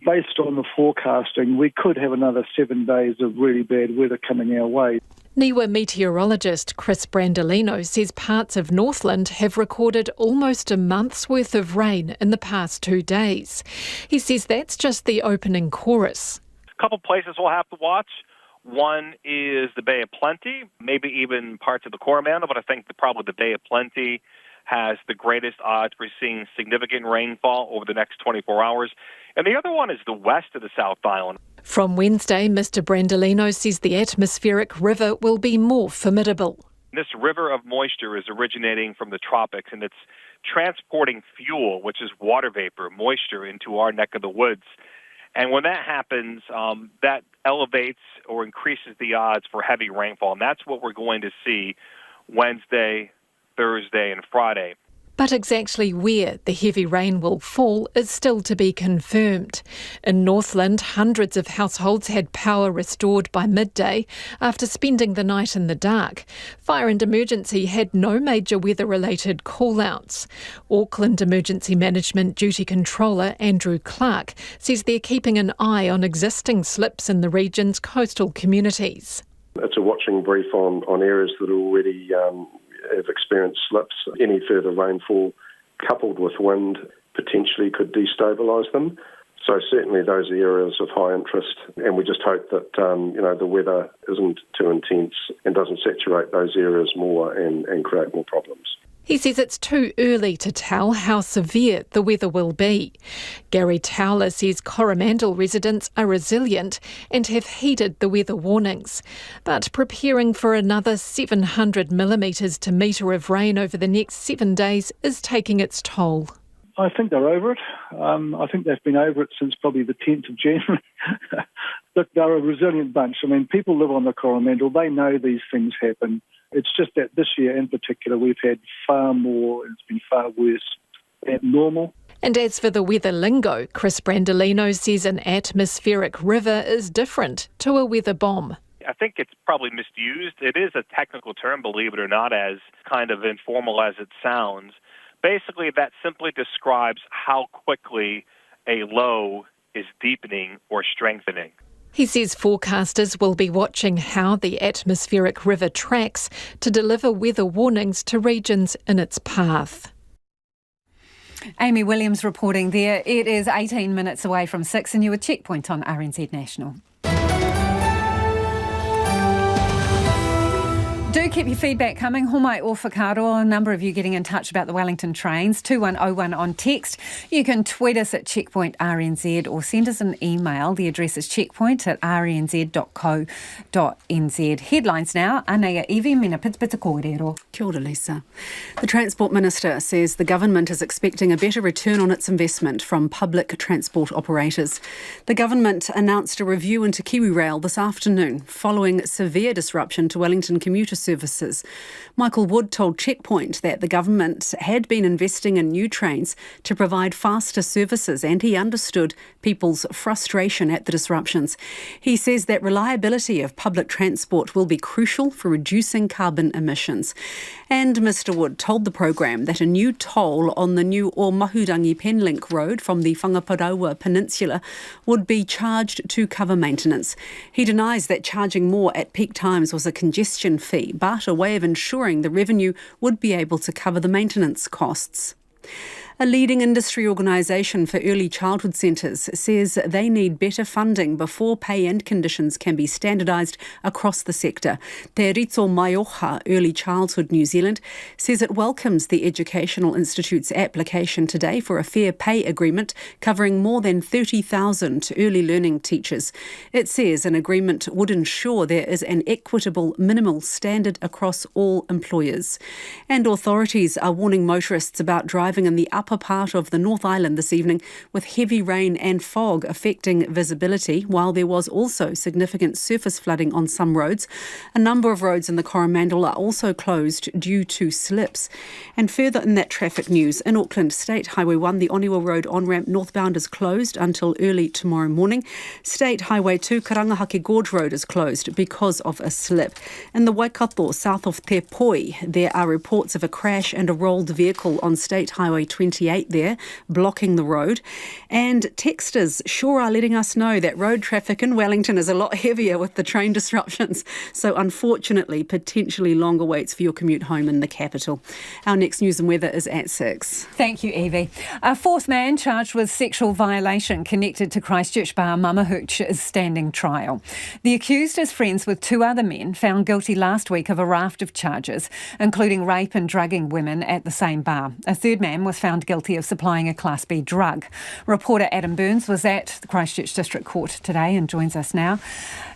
based on the forecasting, we could have another 7 days of really bad weather coming our way. NIWA meteorologist Chris Brandolino says parts of Northland have recorded almost a month's worth of rain in the past 2 days. He says that's just the opening chorus. A couple places we'll have to watch. One is the Bay of Plenty, maybe even parts of the Coromandel, but I think probably the Bay of Plenty has the greatest odds for seeing significant rainfall over the next 24 hours. And the other one is the west of the South Island. From Wednesday, Mr Brandolino says the atmospheric river will be more formidable. This river of moisture is originating from the tropics, and it's transporting fuel, which is water vapor, moisture, into our neck of the woods. And when that happens, that elevates or increases the odds for heavy rainfall. And that's what we're going to see Wednesday, Thursday, and Friday. But exactly where the heavy rain will fall is still to be confirmed. In Northland, hundreds of households had power restored by midday after spending the night in the dark. Fire and Emergency had no major weather-related call-outs. Auckland Emergency Management Duty Controller Andrew Clark says they're keeping an eye on existing slips in the region's coastal communities. It's a watching brief on areas that are already have experienced slips. Any further rainfall coupled with wind potentially could destabilise them. So certainly those are areas of high interest, and we just hope that the weather isn't too intense and doesn't saturate those areas more and create more problems. He says it's too early to tell how severe the weather will be. Gary Towler says Coromandel residents are resilient and have heeded the weather warnings, but preparing for another 700 millimetres to metre of rain over the next 7 days is taking its toll. I think they're over it. I think they've been over it since probably the 10th of January. Look, they're a resilient bunch. I mean, people live on the Coromandel. They know these things happen. It's just that this year in particular, we've had far more, it's been far worse than normal. And as for the weather lingo, Chris Brandolino says an atmospheric river is different to a weather bomb. I think it's probably misused. It is a technical term, believe it or not, as kind of informal as it sounds. Basically, that simply describes how quickly a low is deepening or strengthening. He says forecasters will be watching how the atmospheric river tracks to deliver weather warnings to regions in its path. Amy Williams reporting there. It is 18 minutes away from 6 and you're with Checkpoint on RNZ National. Do keep your feedback coming. Homai o whakaaro, a number of you getting in touch about the Wellington trains, 2101 on text. You can tweet us at Checkpoint RNZ or send us an email. The address is checkpoint@rnz.co.nz. Headlines now, Anea Iwi Mina Pitpita Kōrero. Kia ora, Lisa. The Transport Minister says the government is expecting a better return on its investment from public transport operators. The government announced a review into KiwiRail this afternoon following severe disruption to Wellington Commuter services. Michael Wood told Checkpoint that the government had been investing in new trains to provide faster services, and he understood people's frustration at the disruptions. He says that reliability of public transport will be crucial for reducing carbon emissions. And Mr Wood told the programme that a new toll on the new Mahurangi Penlink road from the Whangaparaoa Peninsula would be charged to cover maintenance. He denies that charging more at peak times was a congestion fee, but a way of ensuring the revenue would be able to cover the maintenance costs. A leading industry organisation for early childhood centres says they need better funding before pay and conditions can be standardised across the sector. Te Rito Maioha Early Childhood New Zealand says it welcomes the Educational Institute's application today for a fair pay agreement covering more than 30,000 early learning teachers. It says an agreement would ensure there is an equitable minimal standard across all employers. And authorities are warning motorists about driving in the upper part of the North Island this evening with heavy rain and fog affecting visibility, while there was also significant surface flooding on some roads. A number of roads in the Coromandel are also closed due to slips. And further in that traffic news, in Auckland, State Highway 1, the Oniwa Road on-ramp northbound is closed until early tomorrow morning. State Highway 2, Karangahake Gorge Road is closed because of a slip. In the Waikato, south of Te Poi, there are reports of a crash and a rolled vehicle on State Highway 28 there, blocking the road. And texters sure are letting us know that road traffic in Wellington is a lot heavier with the train disruptions. So unfortunately, potentially longer waits for your commute home in the capital. Our next news and weather is at 6. Thank you, Evie. A fourth man charged with sexual violation connected to Christchurch bar Mamahooch is standing trial. The accused is friends with two other men found guilty last week of a raft of charges, including rape and drugging women at the same bar. A third man was found guilty of supplying a Class B drug. Reporter Adam Burns was at the Christchurch District Court today and joins us now.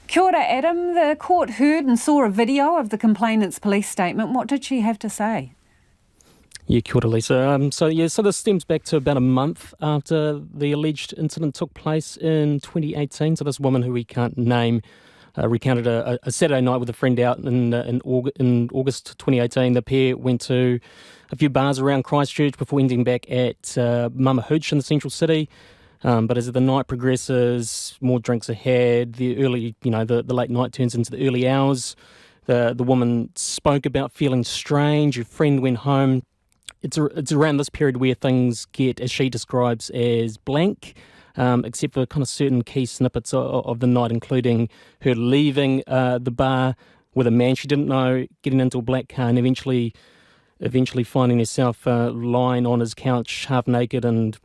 Kia ora, Adam. The court heard and saw a video of the complainant's police statement. What did she have to say? Yeah, kia ora, Lisa. So this stems back to about a month after the alleged incident took place in 2018. So this woman, who we can't name, recounted a Saturday night with a friend out in August 2018. The pair went to a few bars around Christchurch before ending back at Mamahooch in the central city. But as the night progresses, more drinks are had. The late night turns into the early hours. The woman spoke about feeling strange. Her friend went home. It's around this period where things get, as she describes, as blank. Except for kind of certain key snippets of the night, including her leaving the bar with a man she didn't know, getting into a black car, and eventually finding herself lying on his couch, half naked, and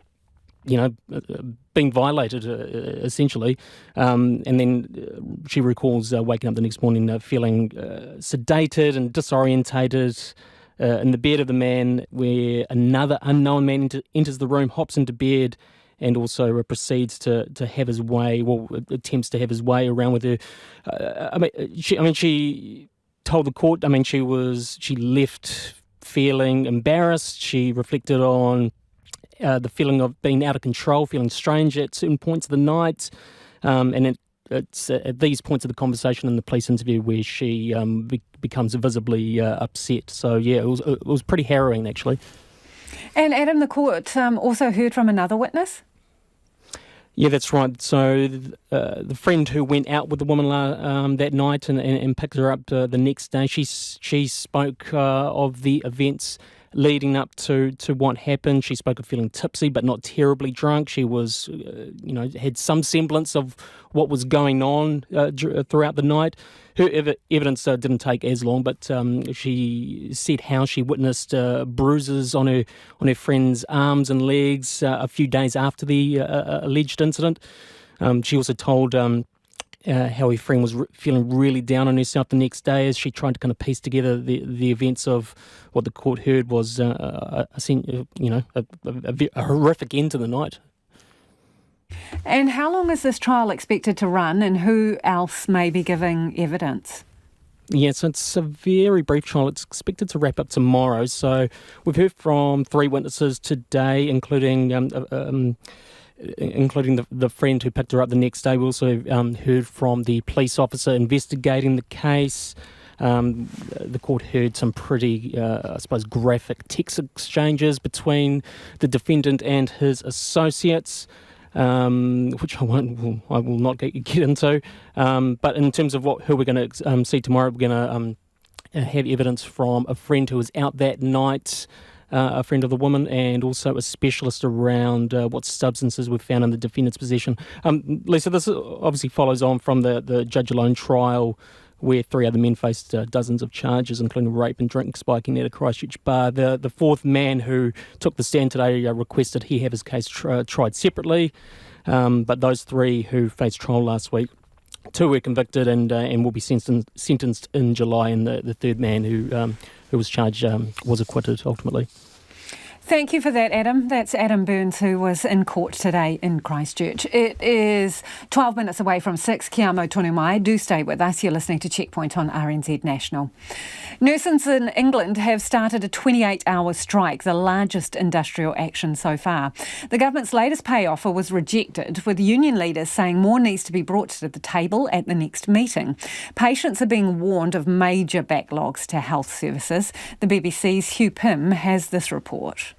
being violated essentially. And then she recalls waking up the next morning feeling sedated and disorientated in the bed of the man, where another unknown man enters the room, hops into bed, and also proceeds to have his way, attempts to have his way around with her. She told the court, she left feeling embarrassed. She reflected on the feeling of being out of control, feeling strange at certain points of the night. And it's at these points of the conversation in the police interview where she becomes visibly upset. So, yeah, it was pretty harrowing, actually. And Adam, the court also heard from another witness? Yeah, that's right. So the friend who went out with the woman that night and picked her up the next day, she spoke of the events leading up to what happened. She spoke of feeling tipsy but not terribly drunk. She was, had some semblance of what was going on throughout the night. Her evidence didn't take as long, but she said how she witnessed bruises on her friend's arms and legs a few days after the alleged incident. She also told how her friend was feeling really down on herself the next day as she tried to kind of piece together the events of what the court heard was a horrific end to the night. And how long is this trial expected to run, and who else may be giving evidence? Yeah, so it's a very brief trial. It's expected to wrap up tomorrow. So we've heard from 3 witnesses today, including the friend who picked her up the next day. We also heard from the police officer investigating the case. The court heard some pretty, graphic text exchanges between the defendant and his associates, which I will not get into. But in terms of who we're going to see tomorrow, we're going to have evidence from a friend who was out that night, a friend of the woman, and also a specialist around what substances were found in the defendant's possession. Lisa, this obviously follows on from the judge alone trial, where 3 other men faced dozens of charges, including rape and drink spiking at a Christchurch bar. The fourth man who took the stand today requested he have his case tried separately, but those 3 who faced trial last week, 2 were convicted and will be sentenced in July, and the third man who was charged was acquitted ultimately. Thank you for that, Adam. That's Adam Burns, who was in court today in Christchurch. It is 12 minutes away from 6. Kia amo tonu mai. Do stay with us. You're listening to Checkpoint on RNZ National. Nurses in England have started a 28-hour strike, the largest industrial action so far. The government's latest pay offer was rejected, with union leaders saying more needs to be brought to the table at the next meeting. Patients are being warned of major backlogs to health services. The BBC's Hugh Pym has this report.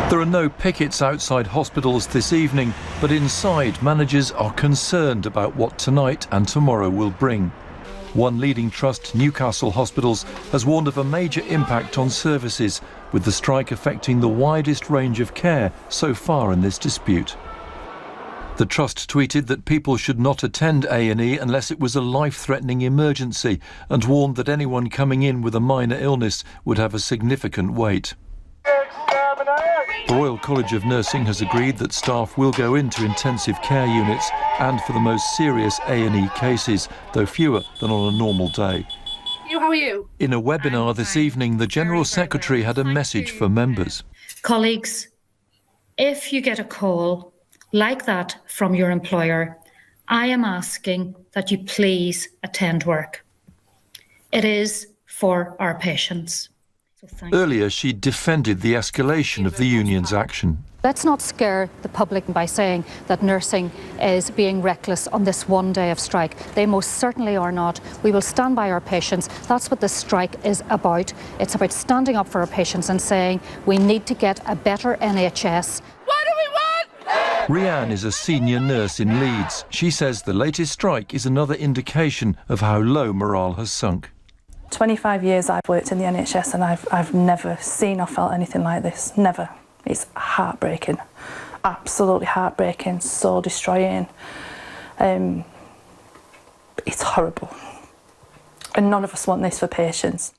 There are no pickets outside hospitals this evening, but inside managers are concerned about what tonight and tomorrow will bring. One leading trust, Newcastle Hospitals, has warned of a major impact on services, with the strike affecting the widest range of care so far in this dispute. The trust tweeted that people should not attend A&E unless it was a life-threatening emergency, and warned that anyone coming in with a minor illness would have a significant wait. The Royal College of Nursing has agreed that staff will go into intensive care units and for the most serious A&E cases, though fewer than on a normal day. How are you? In a webinar this evening, the General Secretary had a message for members. Colleagues, if you get a call like that from your employer, I am asking that you please attend work. It is for our patients. Earlier, she defended the escalation of the union's action. Let's not scare the public by saying that nursing is being reckless on this one day of strike. They most certainly are not. We will stand by our patients. That's what this strike is about. It's about standing up for our patients and saying we need to get a better NHS. What do we want? Rianne is a senior nurse in Leeds. She says the latest strike is another indication of how low morale has sunk. 25 years I've worked in the NHS and I've never seen or felt anything like this. Never. It's heartbreaking. Absolutely heartbreaking. Soul destroying. It's horrible. And none of us want this for patients.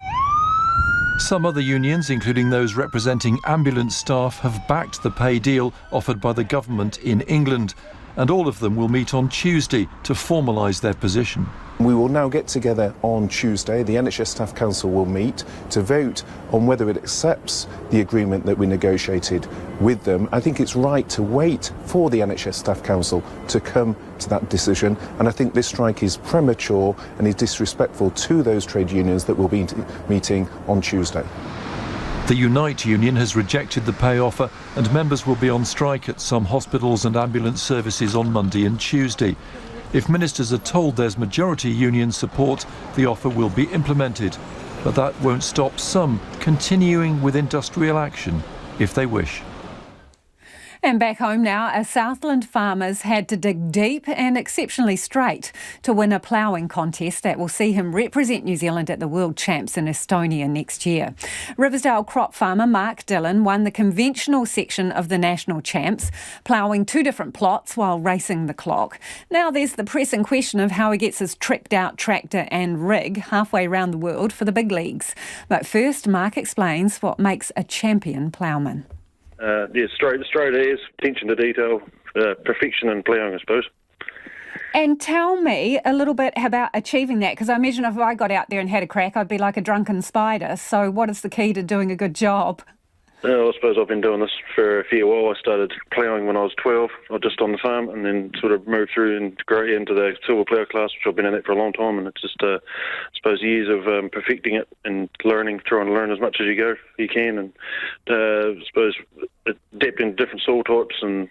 Some other unions, including those representing ambulance staff, have backed the pay deal offered by the government in England. And all of them will meet on Tuesday to formalise their position. We will now get together on Tuesday. The NHS Staff Council will meet to vote on whether it accepts the agreement that we negotiated with them. I think it's right to wait for the NHS Staff Council to come to that decision, and I think this strike is premature and is disrespectful to those trade unions that will be meeting on Tuesday. The Unite union has rejected the pay offer, and members will be on strike at some hospitals and ambulance services on Monday and Tuesday. If ministers are told there's majority union support, the offer will be implemented. But that won't stop some continuing with industrial action if they wish. And back home now, Southland farmers had to dig deep and exceptionally straight to win a ploughing contest that will see him represent New Zealand at the World Champs in Estonia next year. Riversdale crop farmer Mark Dillon won the conventional section of the national champs, ploughing 2 different plots while racing the clock. Now there's the pressing question of how he gets his tricked-out tractor and rig halfway around the world for the big leagues. But first, Mark explains what makes a champion ploughman. Straight as, attention to detail, perfection in ploughing, I suppose. And tell me a little bit about achieving that, because I imagine if I got out there and had a crack, I'd be like a drunken spider. So what is the key to doing a good job? I suppose I've been doing this for a fair while. I started ploughing when I was 12, just on the farm, and then sort of moved through and grew into the silver plough class, which I've been in that for a long time. And it's just, I suppose, years of perfecting it and learning, trying to learn as much as you can, and I suppose adapting to different soil types and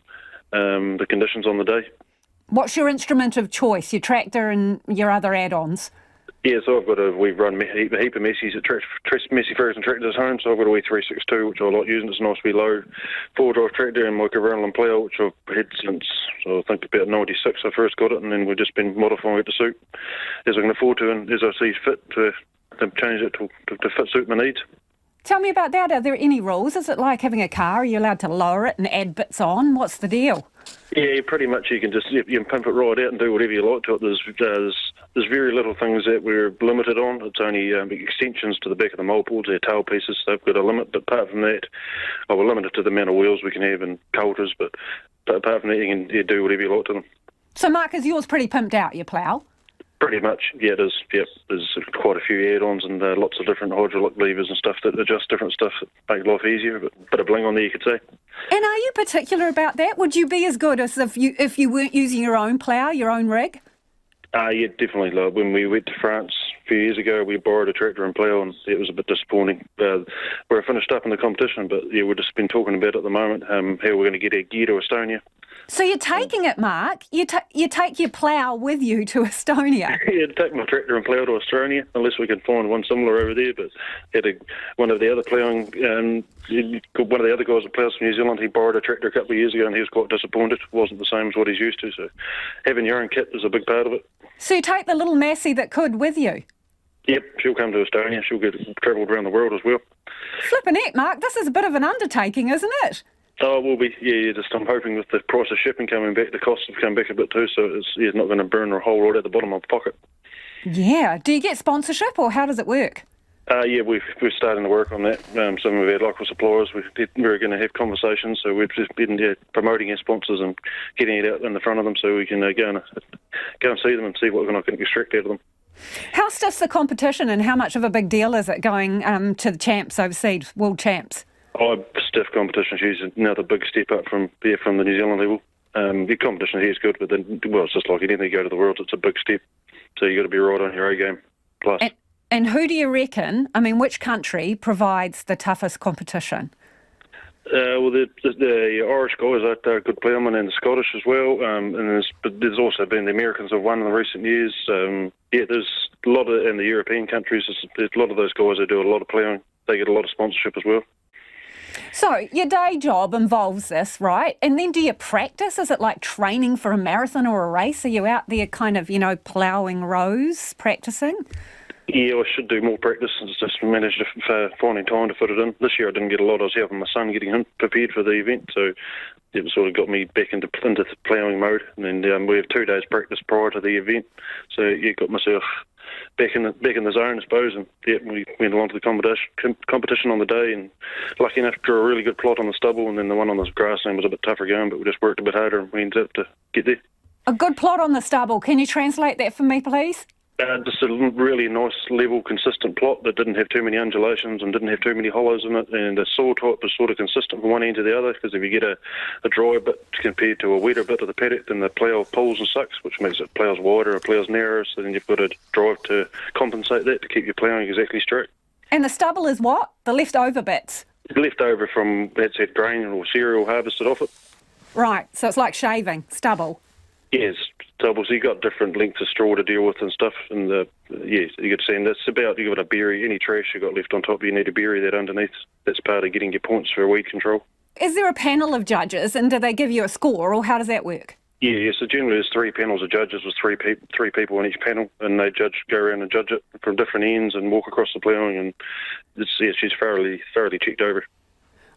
the conditions on the day. What's your instrument of choice, your tractor and your other add-ons? Yeah, so we've run a heap of Messies at Messy Ferguson tractors at home, so I've got a wee 362, which I like using. It's a nice wee low 4-drive tractor, and my KiwiRail plough, which I've had since, so I think about 96 I first got it, and then we've just been modifying it to suit as I can afford to, and as I see fit to change it to fit suit my needs. Tell me about that. Are there any rules? Is it like having a car? Are you allowed to lower it and add bits on? What's the deal? Yeah, pretty much you can pimp it right out and do whatever you like to it. There's There's very little things that we're limited on. It's only extensions to the back of the moldboards, their tail pieces, they've got a limit. But apart from that, we're limited to the amount of wheels we can have and coulters. But apart from that, you can do whatever you like to them. So, Mark, is yours pretty pimped out, your plough? Pretty much, yeah, it is. Yep, there's quite a few add-ons and lots of different hydraulic levers and stuff that adjust different stuff that make life easier. But a bit of bling on there, you could say. And are you particular about that? Would you be as good as if you weren't using your own plough, your own rig? Yeah, definitely. Like, when we went to France a few years ago, we borrowed a tractor and plough, and it was a bit disappointing. We're finished up in the competition, but yeah, we've just been talking about at the moment how we're going to get our gear to Estonia. So you're taking it, Mark? You take your plough with you to Estonia? Yeah, take my tractor and plough to Estonia, unless we can find one similar over there. But one of the other ploughing, one of the other guys that ploughs from New Zealand, he borrowed a tractor a couple of years ago and he was quite disappointed. It wasn't the same as what he's used to. So having your own kit is a big part of it. So you take the little Massey that could with you? Yep, she'll come to Estonia. She'll get travelled around the world as well. Flippin' heck, Mark, this is a bit of an undertaking, isn't it? Oh, it will be. Yeah, just I'm hoping with the price of shipping coming back, the costs have come back a bit too, so it's not going to burn a hole right at the bottom of my pocket. Yeah. Do you get sponsorship or how does it work? Yeah, we're starting to work on that. Some of our local suppliers, we're going to have conversations, so we've just been promoting our sponsors and getting it out in the front of them so we can go and see them and see what we can extract out of them. How stiff's the competition and how much of a big deal is it going to the champs overseas, world champs? Stiff competition. She's another big step up from the New Zealand level. The competition here is good, but it's just like anything you go to the world, it's a big step. So you've got to be right on your A game. Plus. And who do you reckon, which country provides the toughest competition? Well, the Irish guys are good ploughmen and the Scottish as well. But there's also been the Americans have won in the recent years. There's a lot of, in the European countries, there's a lot of those guys who do a lot of ploughing. They get a lot of sponsorship as well. So your day job involves this, right? And then do you practice? Is it like training for a marathon or a race? Are you out there kind of, ploughing rows, practicing? Yeah, I should do more practice. It's just managed finding time to fit it in. This year I didn't get a lot. I was helping my son getting him prepared for the event, so it sort of got me back into ploughing mode. And then we have 2 days practice prior to the event, so got myself back in the zone, I suppose. And we went along to the competition on the day, and lucky enough to draw a really good plot on the stubble, and then the one on the grassland was a bit tougher going, but we just worked a bit harder and we ended up to get there. A good plot on the stubble. Can you translate that for me, please? Just a really nice, level, consistent plot that didn't have too many undulations and didn't have too many hollows in it, and the soil type was sort of consistent from one end to the other, because if you get a dry bit compared to a wetter bit of the paddock, then the plough pulls and sucks, which makes it ploughs wider or ploughs narrower, so then you've got to drive to compensate that to keep your ploughing exactly straight. And the stubble is what? The leftover bits? Leftover from, that's had grain or cereal harvested off it. Right, so it's like shaving, stubble. Yes, stubble. So you've got different lengths of straw to deal with and stuff. And you could see, and that's about, you've got to bury any trash you've got left on top. You need to bury that underneath. That's part of getting your points for weed control. Is there a panel of judges, and do they give you a score, or how does that work? Yeah, so generally there's 3 panels of judges with three people in each panel, and they go around and judge it from different ends and walk across the ploughing, and she's thoroughly checked over.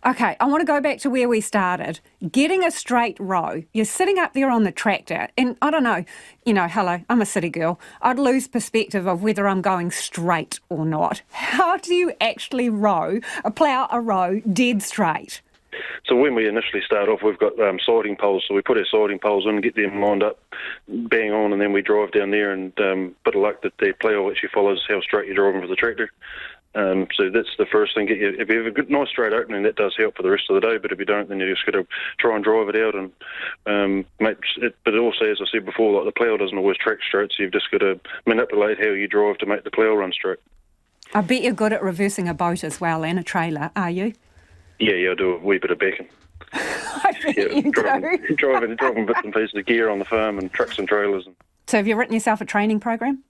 Okay, I want to go back to where we started. Getting a straight row. You're sitting up there on the tractor, and I don't know, hello, I'm a city girl. I'd lose perspective of whether I'm going straight or not. How do you actually plough a row dead straight? So when we initially start off, we've got siding poles. So we put our siding poles in, get them lined up, bang on, and then we drive down there, and bit of luck that the plough actually follows how straight you're driving for the tractor. So that's the first thing. If you have a good, nice straight opening, that does help for the rest of the day. But if you don't, then you just got to try and drive it out and make it. But also, as I said before, like the plough doesn't always track straight, so you've just got to manipulate how you drive to make the plough run straight. I bet you're good at reversing a boat as well and a trailer, are you? Yeah, I do a wee bit of backing. I bet you do. Driving bits and pieces of gear on the farm and trucks and trailers. So have you written yourself a training program?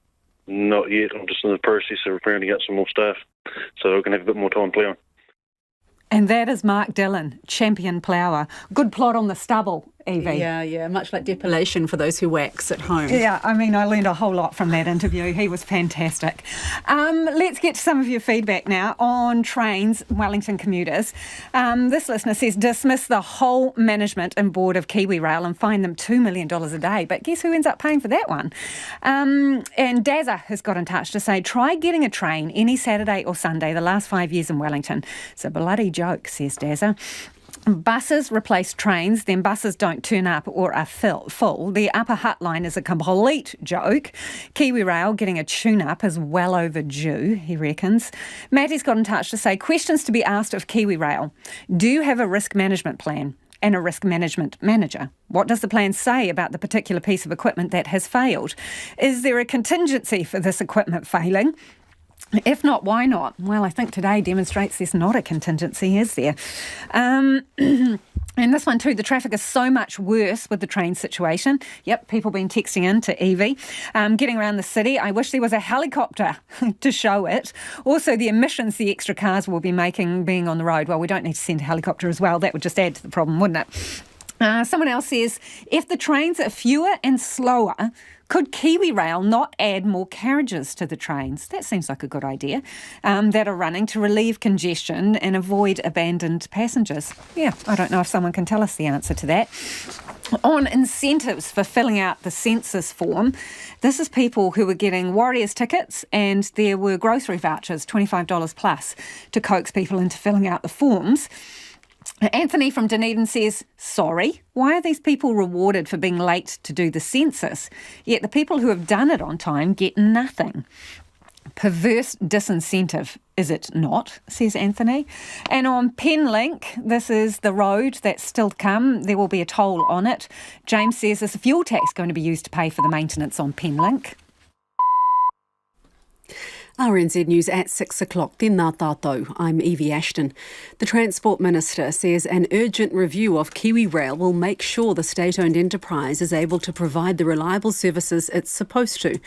Not yet. I'm just in the process of rounding out some more staff so I can have a bit more time ploughing. And that is Mark Dillon, champion plougher. Good plot on the stubble. Evie? Yeah, much like depilation for those who wax at home. Yeah, I mean, I learned a whole lot from that interview. He was fantastic. Let's get to some of your feedback now on trains, Wellington commuters. This listener says, dismiss the whole management and board of KiwiRail and fine them $2 million a day. But guess who ends up paying for that one? And Dazza has got in touch to say, try getting a train any Saturday or Sunday the last 5 years in Wellington. It's a bloody joke, says Dazza. Buses replace trains, then buses don't turn up or are full. The Upper Hutt line is a complete joke. KiwiRail getting a tune-up is well overdue, he reckons. Maddie's got in touch to say, questions to be asked of KiwiRail. Do you have a risk management plan and a risk management manager? What does the plan say about the particular piece of equipment that has failed? Is there a contingency for this equipment failing? If not, why not? Well, I think today demonstrates there's not a contingency, is there? And this one too, the traffic is so much worse with the train situation. Yep, people been texting in to Evie. Getting around the city, I wish there was a helicopter to show it. Also, the emissions the extra cars will be making being on the road. Well, we don't need to send a helicopter as well. That would just add to the problem, wouldn't it? Someone else says, if the trains are fewer and slower, could KiwiRail not add more carriages to the trains? That seems like a good idea, that are running to relieve congestion and avoid abandoned passengers. Yeah, I don't know if someone can tell us the answer to that. On incentives for filling out the census form, this is people who were getting Warriors tickets and there were grocery vouchers, $25 plus, to coax people into filling out the forms. Anthony from Dunedin says, sorry, why are these people rewarded for being late to do the census? Yet the people who have done it on time get nothing. Perverse disincentive, is it not, says Anthony. And on Penlink, this is the road that's still to come. There will be a toll on it. James says, is the fuel tax going to be used to pay for the maintenance on Penlink? RNZ News at 6 o'clock. Tēnā tātou. I'm Evie Ashton. The Transport Minister says an urgent review of KiwiRail will make sure the state-owned enterprise is able to provide the reliable services it's supposed to.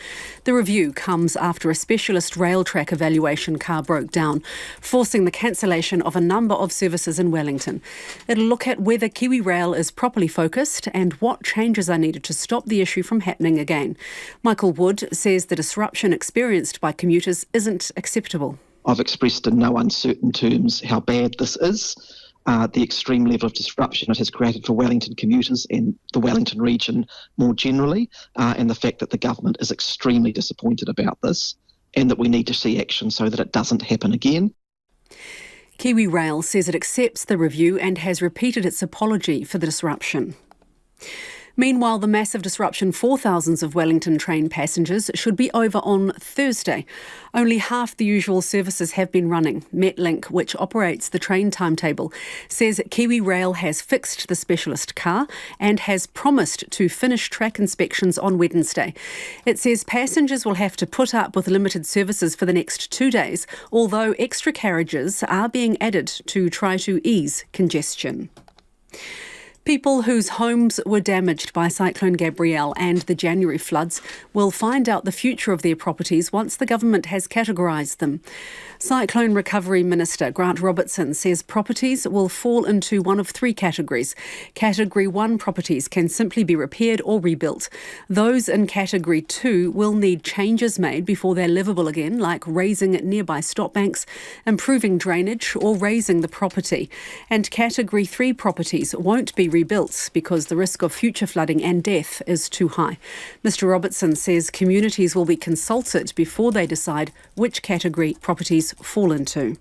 The review comes after a specialist rail track evaluation car broke down, forcing the cancellation of a number of services in Wellington. It'll look at whether KiwiRail is properly focused and what changes are needed to stop the issue from happening again. Michael Wood says the disruption experienced by commuters isn't acceptable. I've expressed in no uncertain terms how bad this is, the extreme level of disruption it has created for Wellington commuters and the Wellington region more generally, and the fact that the government is extremely disappointed about this and that we need to see action so that it doesn't happen again. KiwiRail says it accepts the review and has repeated its apology for the disruption. Meanwhile, the massive disruption for thousands of Wellington train passengers should be over on Thursday. Only half the usual services have been running. Metlink, which operates the train timetable, says KiwiRail has fixed the specialist car and has promised to finish track inspections on Wednesday. It says passengers will have to put up with limited services for the next 2 days, although extra carriages are being added to try to ease congestion. People whose homes were damaged by Cyclone Gabrielle and the January floods will find out the future of their properties once the government has categorised them. Cyclone Recovery Minister Grant Robertson says properties will fall into one of three categories. Category 1 properties can simply be repaired or rebuilt. Those in Category 2 will need changes made before they're livable again, like raising nearby stop banks, improving drainage or raising the property. And Category 3 properties won't be rebuilt because the risk of future flooding and death is too high. Mr Robertson says communities will be consulted before they decide which category properties fall into.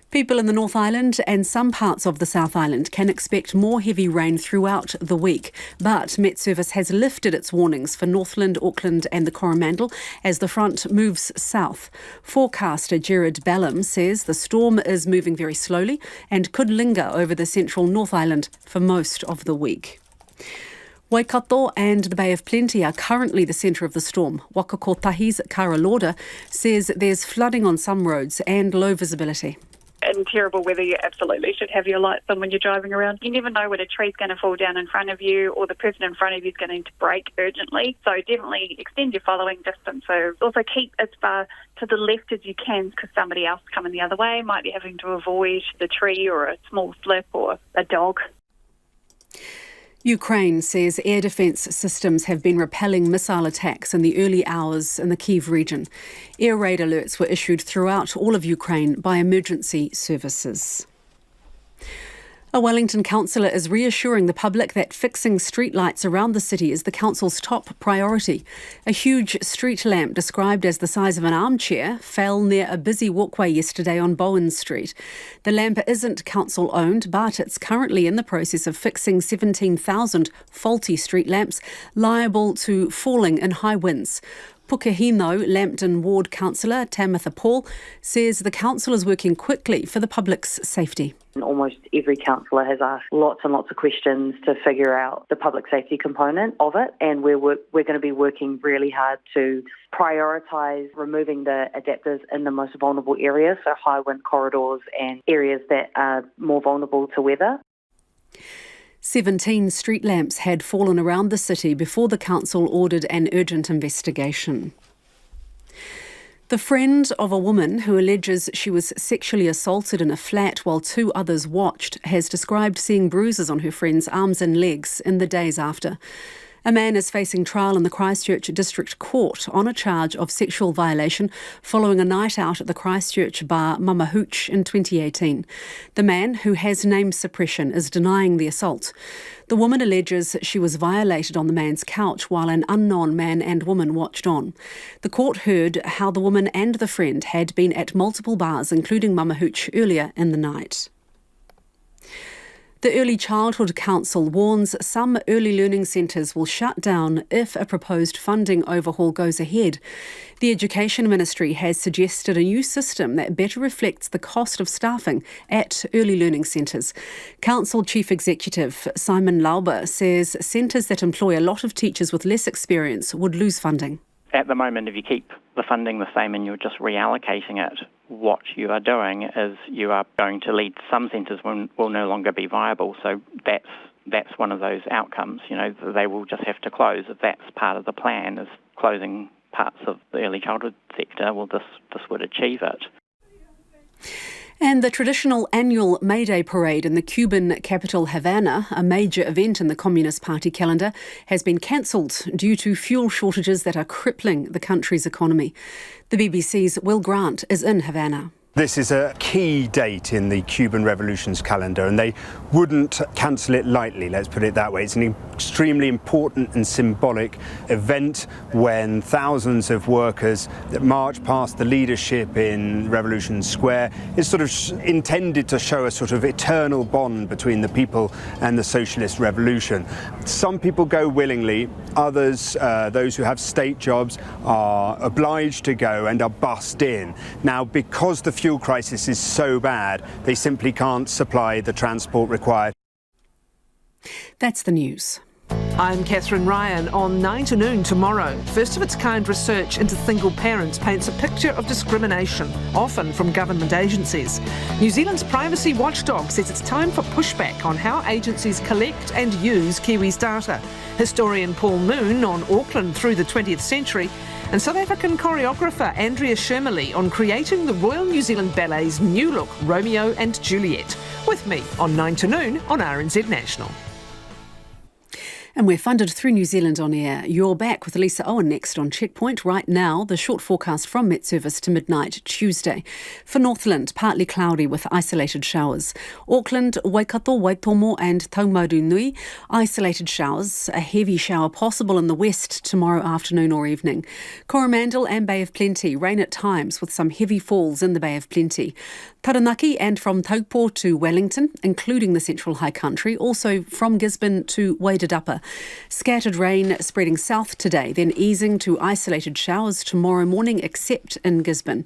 People in the North Island and some parts of the South Island can expect more heavy rain throughout the week, but Met Service has lifted its warnings for Northland, Auckland and the Coromandel as the front moves south. Forecaster Gerard Ballum says the storm is moving very slowly and could linger over the central North Island for most of the week. Waikato and the Bay of Plenty are currently the centre of the storm. Waka Kotahi's Kara Lauder says there's flooding on some roads and low visibility. In terrible weather, you absolutely should have your lights on when you're driving around. You never know when a tree's going to fall down in front of you or the person in front of you is going to brake urgently. So definitely extend your following distance. So also keep as far to the left as you can because somebody else coming the other way might be having to avoid the tree or a small slip or a dog. Ukraine says air defence systems have been repelling missile attacks in the early hours in the Kyiv region. Air raid alerts were issued throughout all of Ukraine by emergency services. A Wellington councillor is reassuring the public that fixing streetlights around the city is the council's top priority. A huge street lamp described as the size of an armchair fell near a busy walkway yesterday on Bowen Street. The lamp isn't council-owned, but it's currently in the process of fixing 17,000 faulty street lamps liable to falling in high winds. Pukehino Lambton Ward councillor Tamitha Paul says the council is working quickly for the public's safety. Almost every councillor has asked lots and lots of questions to figure out the public safety component of it, and we're going to be working really hard to prioritise removing the adapters in the most vulnerable areas, so high wind corridors and areas that are more vulnerable to weather. 17 street lamps had fallen around the city before the council ordered an urgent investigation. The friend of a woman who alleges she was sexually assaulted in a flat while two others watched has described seeing bruises on her friend's arms and legs in the days after. A man is facing trial in the Christchurch District Court on a charge of sexual violation following a night out at the Christchurch bar Mama Hooch in 2018. The man, who has name suppression, is denying the assault. The woman alleges she was violated on the man's couch while an unknown man and woman watched on. The court heard how the woman and the friend had been at multiple bars, including Mama Hooch, earlier in the night. The Early Childhood Council warns some early learning centres will shut down if a proposed funding overhaul goes ahead. The Education Ministry has suggested a new system that better reflects the cost of staffing at early learning centres. Council Chief Executive Simon Lauber says centres that employ a lot of teachers with less experience would lose funding. At the moment, if you keep the funding the same and you're just reallocating it, what you are doing is you are going to lead some centres will no longer be viable. So that's one of those outcomes. You know, they will just have to close. If that's part of the plan, is closing parts of the early childhood sector, well, this would achieve it. And the traditional annual May Day parade in the Cuban capital Havana, a major event in the Communist Party calendar, has been cancelled due to fuel shortages that are crippling the country's economy. The BBC's Will Grant is in Havana. This is a key date in the Cuban Revolution's calendar, and they wouldn't cancel it lightly, let's put it that way. It's an extremely important and symbolic event when thousands of workers that march past the leadership in Revolution Square is sort of intended to show a sort of eternal bond between the people and the socialist revolution. Some people go willingly, others, those who have state jobs, are obliged to go and are bussed in. Now, because the fuel crisis is so bad, they simply can't supply the transport required. That's the news. I'm Catherine Ryan. On 9 to noon tomorrow, first of its kind research into single parents paints a picture of discrimination, often from government agencies. New Zealand's privacy watchdog says it's time for pushback on how agencies collect and use Kiwis' data. Historian Paul Moon on Auckland through the 20th century, and South African choreographer Andrea Shermerly on creating the Royal New Zealand Ballet's new look, Romeo and Juliet. With me on 9 to noon on RNZ National. And we're funded through New Zealand On Air. You're back with Lisa Owen next on Checkpoint. Right now, the short forecast from Met Service to midnight Tuesday. For Northland, partly cloudy with isolated showers. Auckland, Waikato, Waitomo and Taumarunui, isolated showers. A heavy shower possible in the west tomorrow afternoon or evening. Coromandel and Bay of Plenty, rain at times with some heavy falls in the Bay of Plenty. Taranaki and from Taupo to Wellington, including the Central High Country, also from Gisborne to Wairarapa. Scattered rain spreading south today, then easing to isolated showers tomorrow morning, except in Gisborne.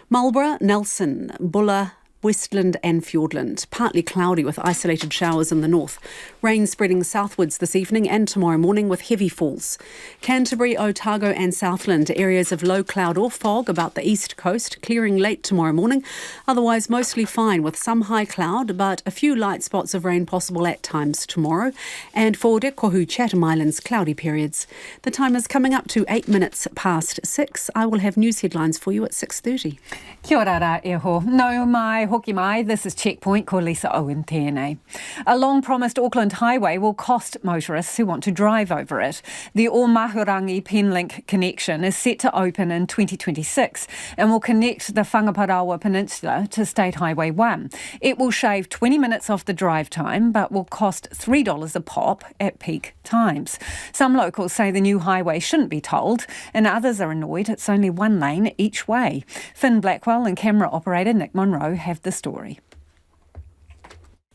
Marlborough, Nelson, Bulla, Westland and Fiordland. Partly cloudy with isolated showers in the north. Rain spreading southwards this evening and tomorrow morning with heavy falls. Canterbury, Otago and Southland, areas of low cloud or fog about the east coast, clearing late tomorrow morning. Otherwise mostly fine with some high cloud, but a few light spots of rain possible at times tomorrow. And for Rekohu, Chatham Islands, cloudy periods. The time is coming up to 8 minutes past 6. I will have news headlines for you at 6:30. Kia ora rā e ho. Nau mai ho hoki mai, this is Checkpoint, ko Lisa Owen tēnei. A long-promised Auckland highway will cost motorists who want to drive over it. The Ōmahurangi Penlink connection is set to open in 2026 and will connect the Whangaparaoa Peninsula to State Highway 1. It will shave 20 minutes off the drive time, but will cost $3 a pop at peak times. Some locals say the new highway shouldn't be tolled, and others are annoyed it's only one lane each way. Finn Blackwell and camera operator Nick Monroe have the story.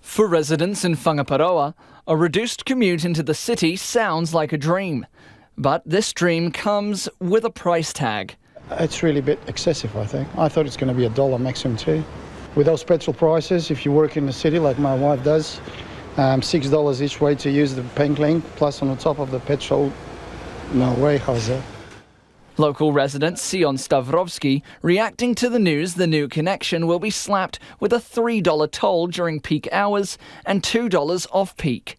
For residents in Whangaparaoa, a reduced commute into the city sounds like a dream. But this dream comes with a price tag. It's really a bit excessive, I think. I thought it's going to be $1 maximum too. With those petrol prices, if you work in the city like my wife does, $6 each way to use the Penlink, plus on the top of the petrol, no way, how's that? Local resident Sion Stavrovski reacting to the news the new connection will be slapped with a $3 toll during peak hours and $2 off-peak.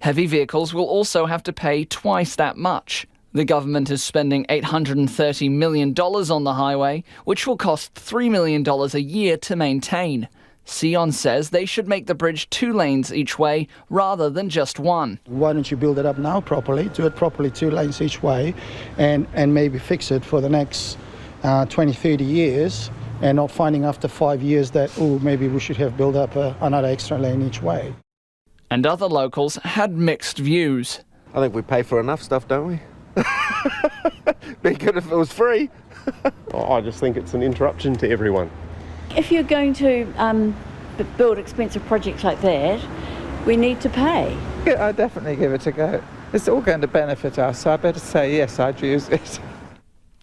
Heavy vehicles will also have to pay twice that much. The government is spending $830 million on the highway, which will cost $3 million a year to maintain. Sion says they should make the bridge 2 lanes each way rather than just one. Why don't you build it up now properly, do it properly 2 lanes each way, and maybe fix it for the next 20, 30 years, and not finding after 5 years that, oh, maybe we should have built up another extra lane each way. And other locals had mixed views. I think we pay for enough stuff, don't we? Be good if it was free. I just think it's an interruption to everyone. If you're going to build expensive projects like that, we need to pay. Yeah, I'd definitely give it a go. It's all going to benefit us, so I better say yes, I'd use it.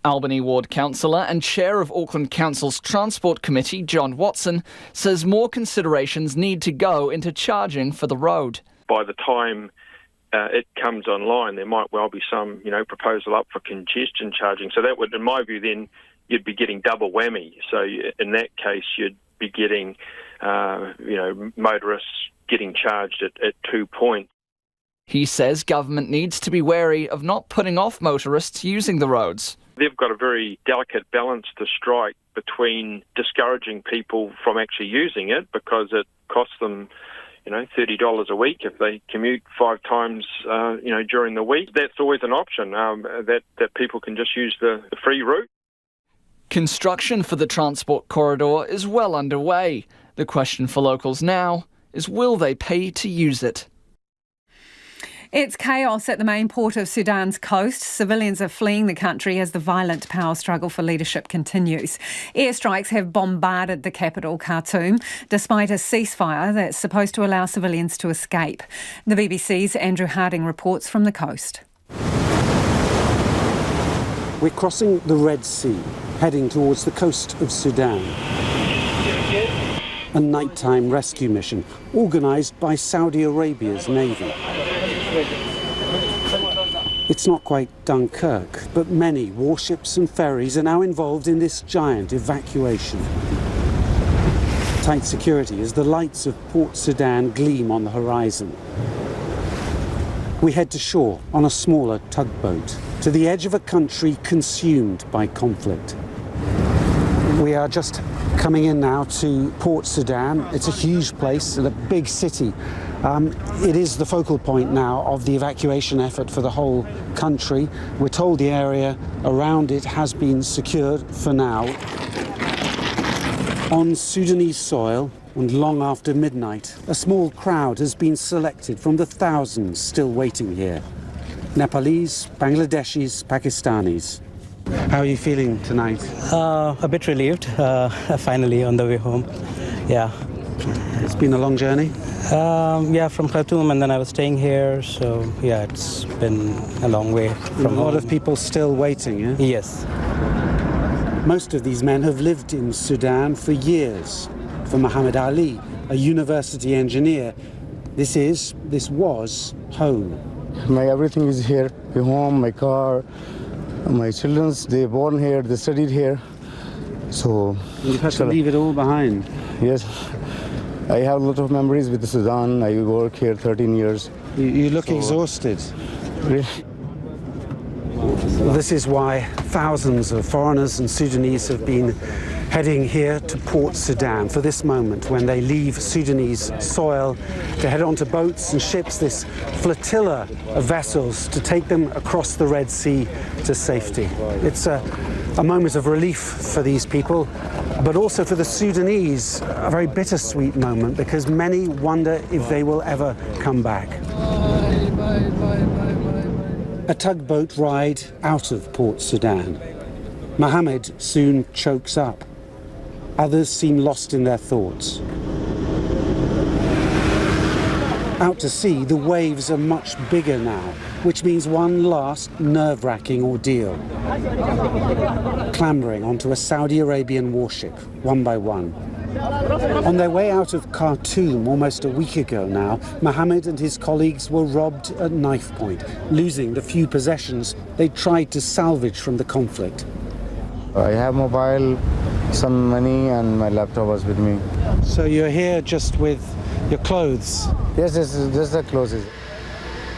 Albany Ward Councillor and Chair of Auckland Council's Transport Committee, John Watson, says more considerations need to go into charging for the road. By the time it comes online, there might well be some, proposal up for congestion charging. So that would, in my view, then you'd be getting double whammy. So in that case, you'd be getting, motorists getting charged at 2 points. He says government needs to be wary of not putting off motorists using the roads. They've got a very delicate balance to strike between discouraging people from actually using it because it costs them $30 a week if they commute 5 times, during the week. That's always an option, that people can just use the free route. Construction for the transport corridor is well underway. The question for locals now is, will they pay to use it? It's chaos at the main port of Sudan's coast. Civilians are fleeing the country as the violent power struggle for leadership continues. Airstrikes have bombarded the capital, Khartoum, despite a ceasefire that's supposed to allow civilians to escape. The BBC's Andrew Harding reports from the coast. We're crossing the Red Sea, heading towards the coast of Sudan. A nighttime rescue mission organised by Saudi Arabia's Navy. It's not quite Dunkirk, but many warships and ferries are now involved in this giant evacuation. Tight security as the lights of Port Sudan gleam on the horizon. We head to shore on a smaller tugboat, to the edge of a country consumed by conflict. We are just coming in now to Port Sudan. It's a huge place and a big city. It is the focal point now of the evacuation effort for the whole country. We're told the area around it has been secured for now. On Sudanese soil, and long after midnight, a small crowd has been selected from the thousands still waiting here. Nepalese, Bangladeshis, Pakistanis. How are you feeling tonight? A bit relieved, finally on the way home. Yeah. It's been a long journey? Yeah, from Khartoum, and then I was staying here, so yeah, it's been a long way from home. A lot of people still waiting, yeah? Yes. Most of these men have lived in Sudan for years. For Muhammad Ali, a university engineer, this was home. My everything is here, my home, my car, my children, they born here, they studied here. So you've had to leave it all behind? Yes. I have a lot of memories with Sudan. I work here 13 years. You look exhausted. Really? Well, this is why thousands of foreigners and Sudanese have been heading here to Port Sudan for this moment when they leave Sudanese soil to head onto boats and ships, this flotilla of vessels to take them across the Red Sea to safety. It's a moment of relief for these people, but also for the Sudanese, a very bittersweet moment because many wonder if they will ever come back. A tugboat ride out of Port Sudan. Mohammed soon chokes up. Others seem lost in their thoughts. Out to sea, the waves are much bigger now, which means one last nerve-wracking ordeal. Clambering onto a Saudi Arabian warship, one by one. On their way out of Khartoum almost a week ago now, Mohammed and his colleagues were robbed at knife point, losing the few possessions they tried to salvage from the conflict. I have mobile, some money, and my laptop was with me. So you're here just with your clothes? Yes, just the clothes.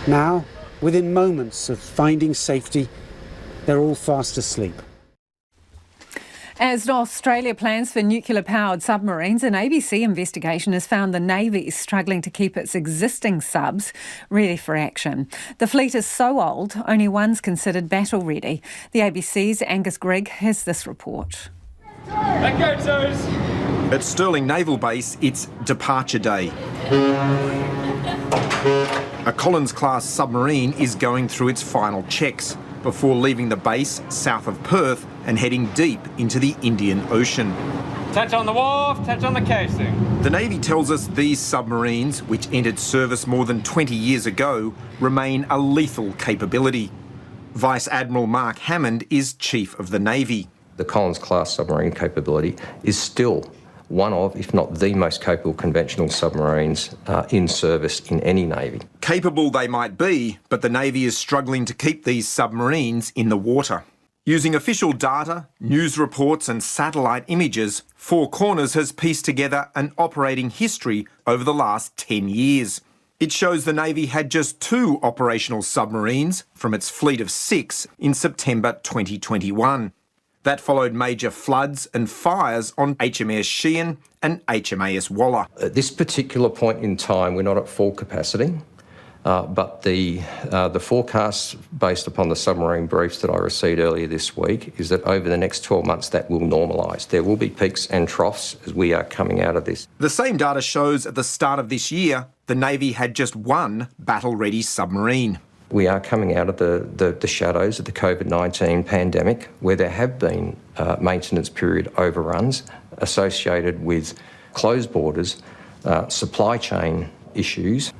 Now, within moments of finding safety, they're all fast asleep. As Australia plans for nuclear-powered submarines, an ABC investigation has found the Navy is struggling to keep its existing subs ready for action. The fleet is so old, only one's considered battle-ready. The ABC's Angus Grigg has this report. At Stirling Naval Base, it's departure day. A Collins-class submarine is going through its final checks before leaving the base south of Perth and heading deep into the Indian Ocean. Touch on the wharf, touch on the casing. The Navy tells us these submarines, which entered service more than 20 years ago, remain a lethal capability. Vice Admiral Mark Hammond is Chief of the Navy. The Collins-class submarine capability is still one of, if not the most capable conventional submarines in service in any Navy. Capable they might be, but the Navy is struggling to keep these submarines in the water. Using official data, news reports and satellite images, Four Corners has pieced together an operating history over the last 10 years. It shows the Navy had just 2 operational submarines from its fleet of 6 in September 2021. That followed major floods and fires on HMAS Sheehan and HMAS Waller. At this particular point in time, we're not at full capacity, but the forecast based upon the submarine briefs that I received earlier this week is that over the next 12 months that will normalise. There will be peaks and troughs as we are coming out of this. The same data shows at the start of this year, the Navy had just 1 battle-ready submarine. We are coming out of the shadows of the COVID-19 pandemic, where there have been maintenance period overruns associated with closed borders, supply chain issues,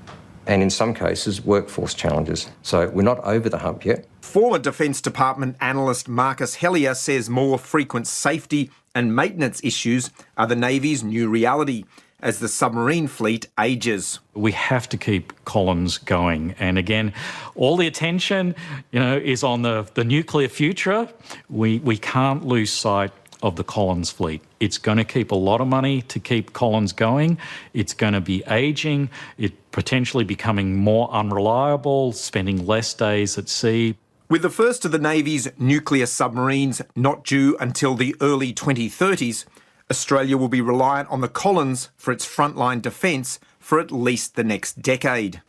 and in some cases, workforce challenges. So we're not over the hump yet. Former Defence Department analyst Marcus Hellier says more frequent safety and maintenance issues are the Navy's new reality as the submarine fleet ages. We have to keep Collins going. And again, all the attention, is on the nuclear future. We can't lose sight of the Collins fleet. It's going to keep a lot of money to keep Collins going. It's going to be ageing, it potentially becoming more unreliable, spending less days at sea. With the first of the Navy's nuclear submarines not due until the early 2030s, Australia will be reliant on the Collins for its frontline defence for at least the next decade.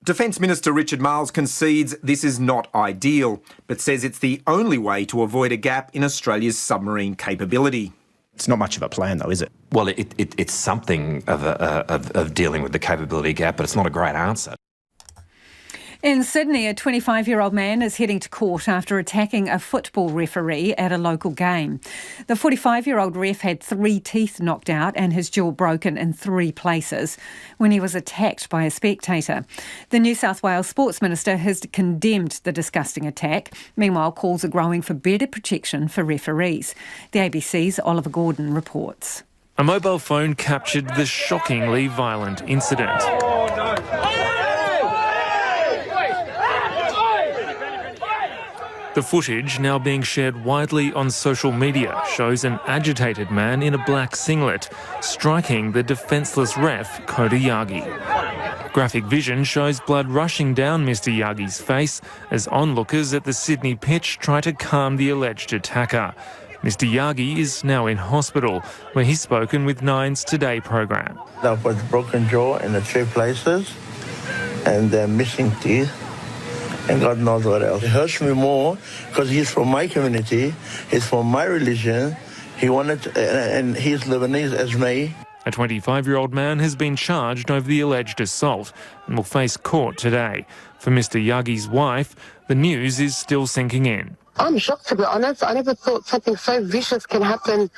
Defence Minister Richard Marles concedes this is not ideal, but says it's the only way to avoid a gap in Australia's submarine capability. It's not much of a plan, though, is it? Well, it's something of dealing with the capability gap, but it's not a great answer. In Sydney, a 25-year-old man is heading to court after attacking a football referee at a local game. The 45-year-old ref had 3 teeth knocked out and his jaw broken in 3 places when he was attacked by a spectator. The New South Wales Sports Minister has condemned the disgusting attack. Meanwhile, calls are growing for better protection for referees. The ABC's Oliver Gordon reports. A mobile phone captured the shockingly violent incident. The footage, now being shared widely on social media, shows an agitated man in a black singlet striking the defenceless ref, Kota Yagi. Graphic vision shows blood rushing down Mr Yagi's face as onlookers at the Sydney pitch try to calm the alleged attacker. Mr Yagi is now in hospital, where he's spoken with Nine's Today programme. I've got a broken jaw in the 3 places and missing teeth and God knows what else. It hurts me more because he's from my community, he's from my religion, and he's Lebanese as me. A 25-year-old man has been charged over the alleged assault and will face court today. For Mr Yagi's wife, the news is still sinking in. I'm shocked, to be honest. I never thought something so vicious can happen,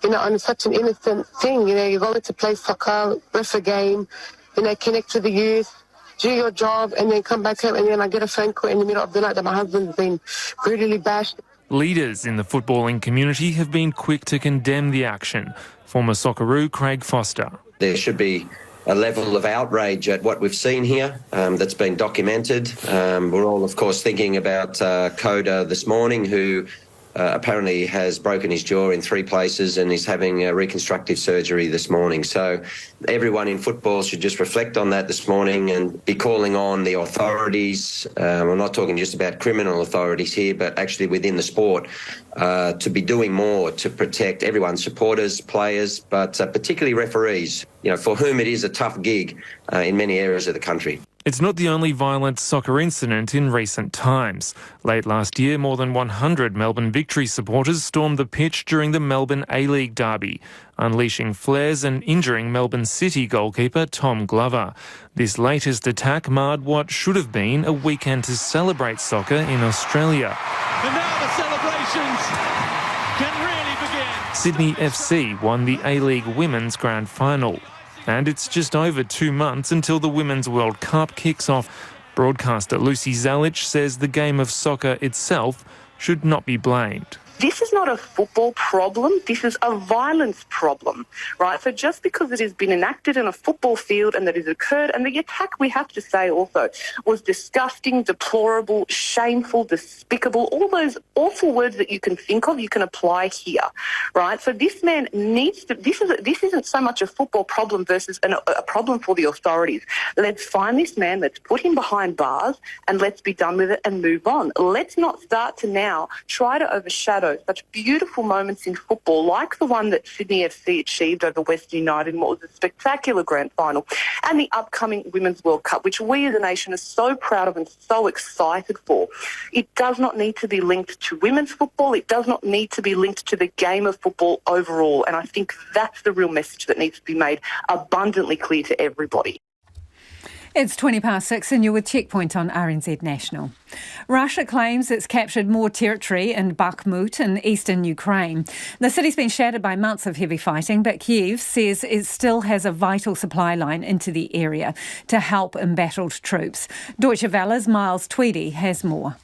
on such an innocent thing. You go to play soccer, ref a game, connect with the youth, do your job, and then come back home, and then I get a phone call in the middle of the night that my husband's been brutally bashed. Leaders in the footballing community have been quick to condemn the action. Former Socceroo Craig Foster. There should be a level of outrage at what we've seen here that's been documented. We're all, of course, thinking about Coda this morning, who apparently has broken his jaw in 3 places and is having reconstructive surgery this morning. So everyone in football should just reflect on that this morning and be calling on the authorities. I'm not talking just about criminal authorities here, but actually within the sport, to be doing more to protect everyone's supporters, players, but particularly referees, for whom it is a tough gig in many areas of the country. It's not the only violent soccer incident in recent times. Late last year, more than 100 Melbourne Victory supporters stormed the pitch during the Melbourne A-League derby, unleashing flares and injuring Melbourne City goalkeeper Tom Glover. This latest attack marred what should have been a weekend to celebrate soccer in Australia. And now the celebrations can really begin. Sydney FC won the A-League Women's Grand Final. And it's just over 2 months until the Women's World Cup kicks off. Broadcaster Lucy Zalic says the game of soccer itself should not be blamed. This is not a football problem, this is a violence problem, right? So just because it has been enacted in a football field and that has occurred, and the attack, we have to say also, was disgusting, deplorable, shameful, despicable, all those awful words that you can think of, you can apply here, right? So this man needs to, this isn't so much a football problem versus a problem for the authorities. Let's find this man, let's put him behind bars, and let's be done with it and move on. Let's not start to now try to overshadow such beautiful moments in football, like the one that Sydney FC achieved over Western United in what was a spectacular grand final, and the upcoming Women's World Cup, which we as a nation are so proud of and so excited for. It does not need to be linked to women's football. It does not need to be linked to the game of football overall. And I think that's the real message that needs to be made abundantly clear to everybody. It's 6:20 and you're with Checkpoint on RNZ National. Russia claims it's captured more territory in Bakhmut in eastern Ukraine. The city's been shattered by months of heavy fighting, but Kyiv says it still has a vital supply line into the area to help embattled troops. Deutsche Welle's Miles Tweedy has more.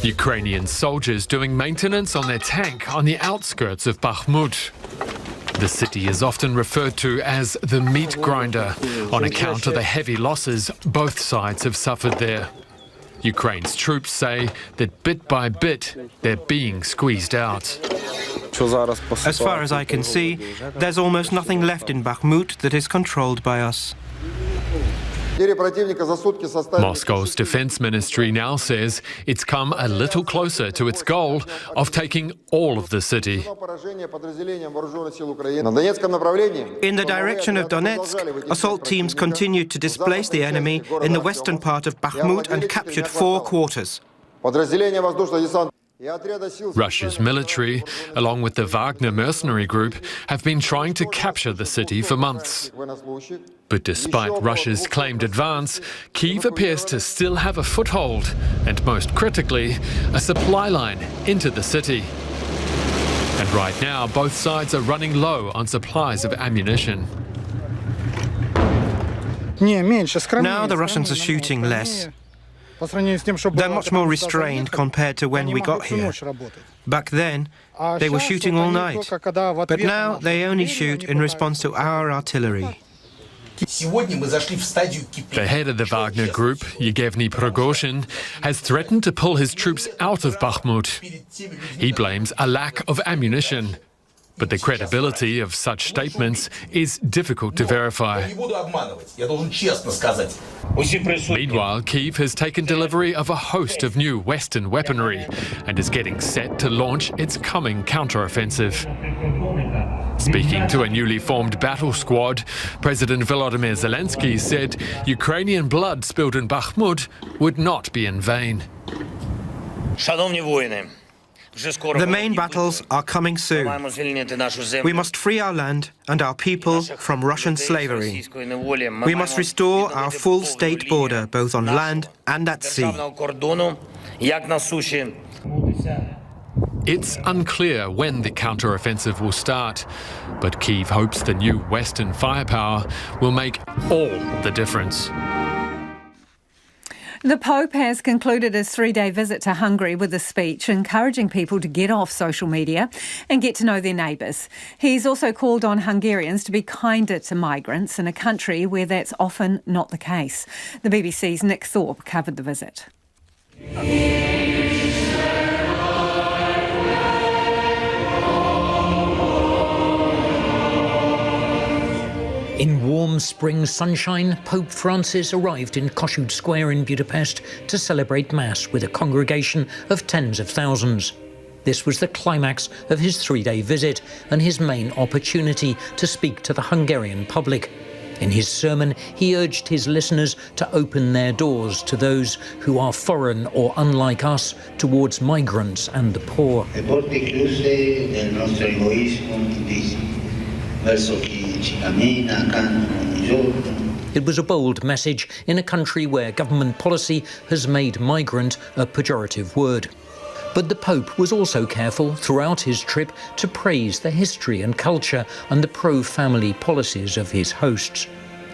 Ukrainian soldiers doing maintenance on their tank on the outskirts of Bakhmut. The city is often referred to as the meat grinder on account of the heavy losses both sides have suffered there. Ukraine's troops say that bit by bit they're being squeezed out. As far as I can see, there's almost nothing left in Bakhmut that is controlled by us. Moscow's defense ministry now says it's come a little closer to its goal of taking all of the city. In the direction of Donetsk, assault teams continued to displace the enemy in the western part of Bakhmut and captured 4 quarters. Russia's military, along with the Wagner mercenary group, have been trying to capture the city for months. But despite Russia's claimed advance, Kyiv appears to still have a foothold and, most critically, a supply line into the city. And right now, both sides are running low on supplies of ammunition. Now the Russians are shooting less. They're much more restrained compared to when we got here. Back then, they were shooting all night, but now they only shoot in response to our artillery. The head of the Wagner group, Yevgeny Prigozhin, has threatened to pull his troops out of Bakhmut. He blames a lack of ammunition. But the credibility of such statements is difficult to verify. Meanwhile, Kyiv has taken delivery of a host of new Western weaponry and is getting set to launch its coming counter-offensive. Speaking to a newly formed battle squad, President Volodymyr Zelensky said Ukrainian blood spilled in Bakhmut would not be in vain. The main battles are coming soon. We must free our land and our people from Russian slavery. We must restore our full state border, both on land and at sea. It's unclear when the counter-offensive will start, but Kyiv hopes the new Western firepower will make all the difference. The Pope has concluded his 3-day visit to Hungary with a speech encouraging people to get off social media and get to know their neighbours. He's also called on Hungarians to be kinder to migrants in a country where that's often not the case. The BBC's Nick Thorpe covered the visit. In warm spring sunshine, Pope Francis arrived in Kossuth Square in Budapest to celebrate Mass with a congregation of tens of thousands. This was the climax of his 3-day visit and his main opportunity to speak to the Hungarian public. In his sermon, he urged his listeners to open their doors to those who are foreign or unlike us, towards migrants and the poor. It was a bold message in a country where government policy has made migrant a pejorative word. But the Pope was also careful throughout his trip to praise the history and culture and the pro-family policies of his hosts.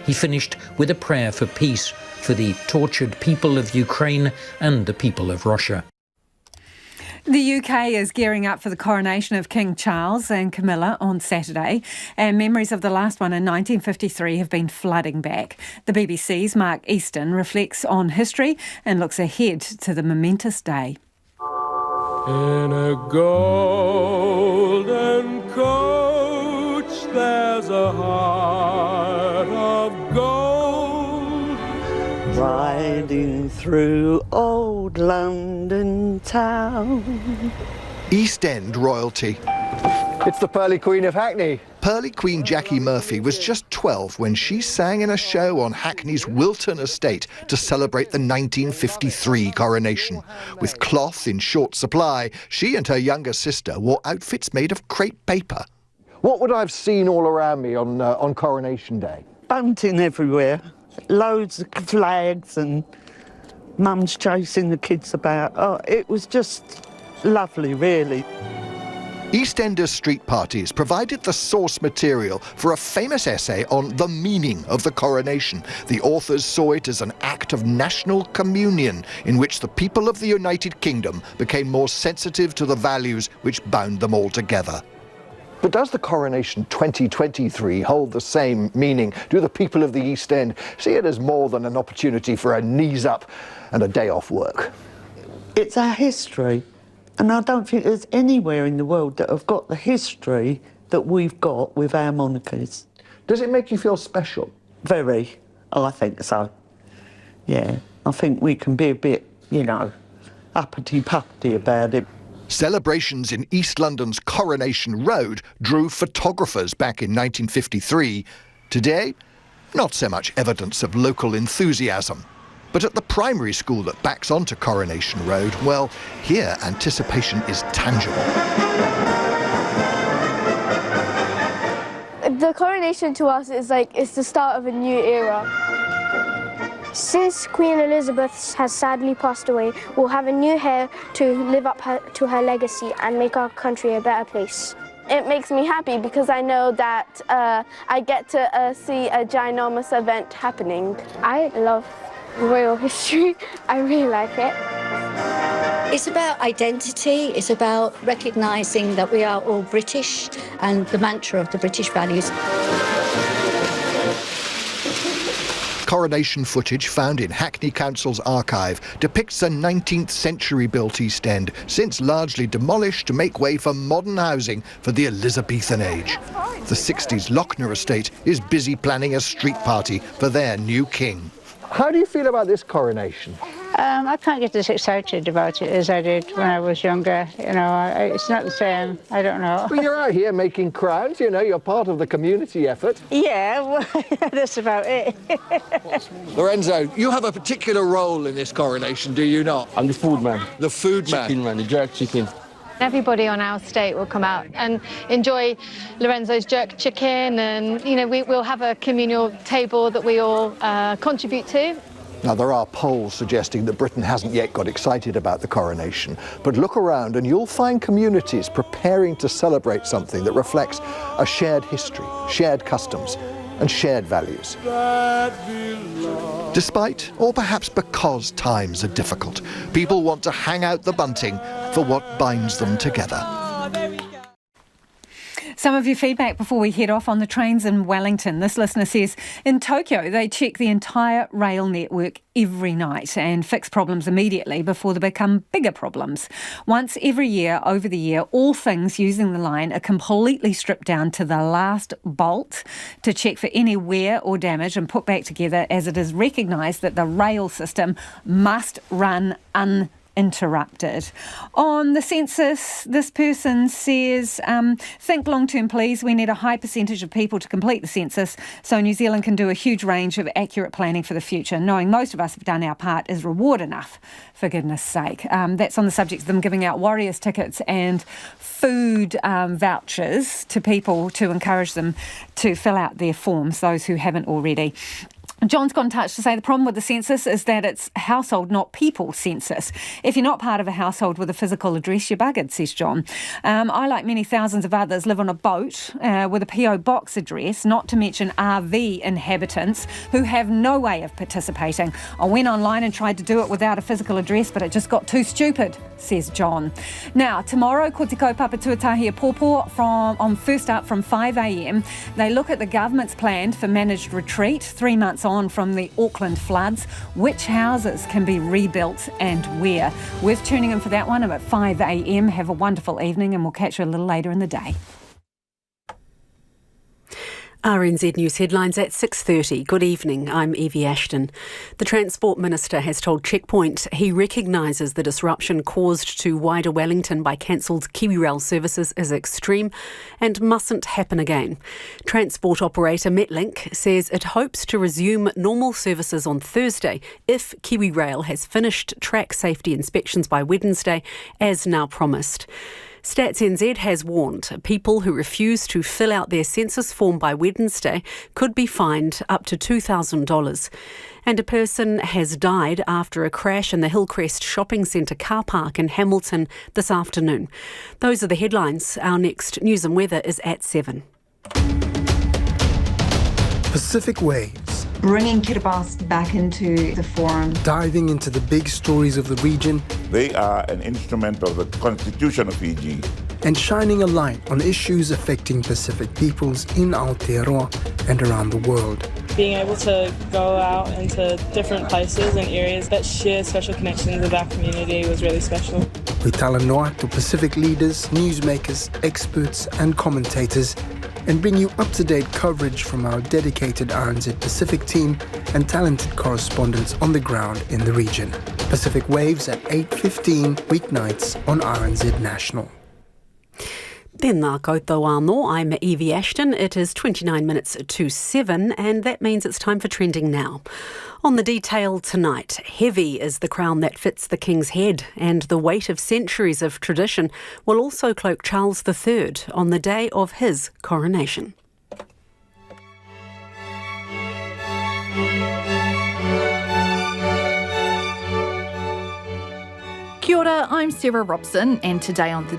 He finished with a prayer for peace for the tortured people of Ukraine and the people of Russia. The UK is gearing up for the coronation of King Charles and Camilla on Saturday, and memories of the last one in 1953 have been flooding back. The BBC's Mark Easton reflects on history and looks ahead to the momentous day. In a golden coach, there's a heart of gold, riding through old London town. East End royalty. It's the Pearly Queen of Hackney. Pearly Queen Jackie Murphy was just 12 when she sang in a show on Hackney's Wilton estate to celebrate the 1953 coronation. With cloth in short supply, she and her younger sister wore outfits made of crepe paper. What would I have seen all around me on Coronation Day? Bunting everywhere, loads of flags and mums chasing the kids about. Oh, it was just lovely, really. EastEnders street parties provided the source material for a famous essay on the meaning of the coronation. The authors saw it as an act of national communion in which the people of the United Kingdom became more sensitive to the values which bound them all together. But does the coronation 2023 hold the same meaning? Do the people of the East End see it as more than an opportunity for a knees up and a day off work? It's our history. And I don't think there's anywhere in the world that have got the history that we've got with our monarchies. Does it make you feel special? Very. Oh, I think so. Yeah, I think we can be a bit, uppity-puppity about it. Celebrations in East London's Coronation Road drew photographers back in 1953. Today, not so much evidence of local enthusiasm. But at the primary school that backs onto Coronation Road, well, here anticipation is tangible. The coronation to us is it's the start of a new era. Since Queen Elizabeth has sadly passed away, we'll have a new heir to live up to her legacy and make our country a better place. It makes me happy because I know that I get to see a ginormous event happening. I love royal history. I really like it. It's about identity. It's about recognising that we are all British and the mantra of the British values. Coronation footage found in Hackney Council's archive depicts a 19th century built East End, since largely demolished to make way for modern housing for the Elizabethan age. The 60s Lochner estate is busy planning a street party for their new king. How do you feel about this coronation? I can't get as excited about it as I did when I was younger. You know, it's not the same. I don't know. Well, you're out here making crowds, you know, you're part of the community effort. Yeah, well, that's about it. Lorenzo, you have a particular role in this coronation, do you not? I'm the food man. The food man? Chicken man, the jerk chicken. Everybody on our estate will come out and enjoy Lorenzo's jerk chicken, and, you know, we'll have a communal table that we all contribute to. Now, there are polls suggesting that Britain hasn't yet got excited about the coronation, but look around and you'll find communities preparing to celebrate something that reflects a shared history, shared customs, and shared values. Despite, or perhaps because times are difficult, people want to hang out the bunting for what binds them together. Some of your feedback before we head off on the trains in Wellington. This listener says, in Tokyo, they check the entire rail network every night and fix problems immediately before they become bigger problems. Once every year, over the year, all things using the line are completely stripped down to the last bolt to check for any wear or damage and put back together, as it is recognised that the rail system must run uninterrupted. On the census, this person says, think long-term please. We need a high percentage of people to complete the census so New Zealand can do a huge range of accurate planning for the future. Knowing most of us have done our part is reward enough, for goodness sake. That's on the subject of them giving out Warriors tickets and food vouchers to people to encourage them to fill out their forms, those who haven't already. John's got in touch to say the problem with the census is that it's household, not people census. If you're not part of a household with a physical address, you're buggered, says John. I, like many thousands of others, live on a boat with a PO box address, not to mention RV inhabitants who have no way of participating. I went online and tried to do it without a physical address, but it just got too stupid, says John. Now, tomorrow, Ko Te Kaupapa Tuatahi Pōpō on First Up from 5 a.m. They look at the government's plan for managed retreat 3 months on from the Auckland floods. Which houses can be rebuilt and where? Worth tuning in for that one. I'm at 5 a.m. Have a wonderful evening and we'll catch you a little later in the day. RNZ News headlines at 6:30. Good evening, I'm Evie Ashton. The Transport Minister has told Checkpoint he recognises the disruption caused to wider Wellington by cancelled KiwiRail services is extreme and mustn't happen again. Transport operator Metlink says it hopes to resume normal services on Thursday if KiwiRail has finished track safety inspections by Wednesday, as now promised. Stats NZ has warned people who refuse to fill out their census form by Wednesday could be fined up to $2,000. And a person has died after a crash in the Hillcrest Shopping Centre car park in Hamilton this afternoon. Those are the headlines. Our next news and weather is at 7. Pacific Waves. Bringing Kiribati back into the forum. Diving into the big stories of the region. They are an instrument of the Constitution of Fiji. And shining a light on issues affecting Pacific peoples in Aotearoa and around the world. Being able to go out into different places and areas that share special connections with our community was really special. We tala noa to Pacific leaders, newsmakers, experts and commentators, and bring you up-to-date coverage from our dedicated RNZ Pacific team and talented correspondents on the ground in the region. Pacific Waves at 8:15 weeknights on RNZ National. Tēnā koutou anō, I'm Evie Ashton. It is 29 minutes to 7 and that means it's time for Trending Now. On the detail tonight, heavy is the crown that fits the King's head and the weight of centuries of tradition will also cloak Charles III on the day of his coronation. Kia ora, I'm Sarah Robson and today on The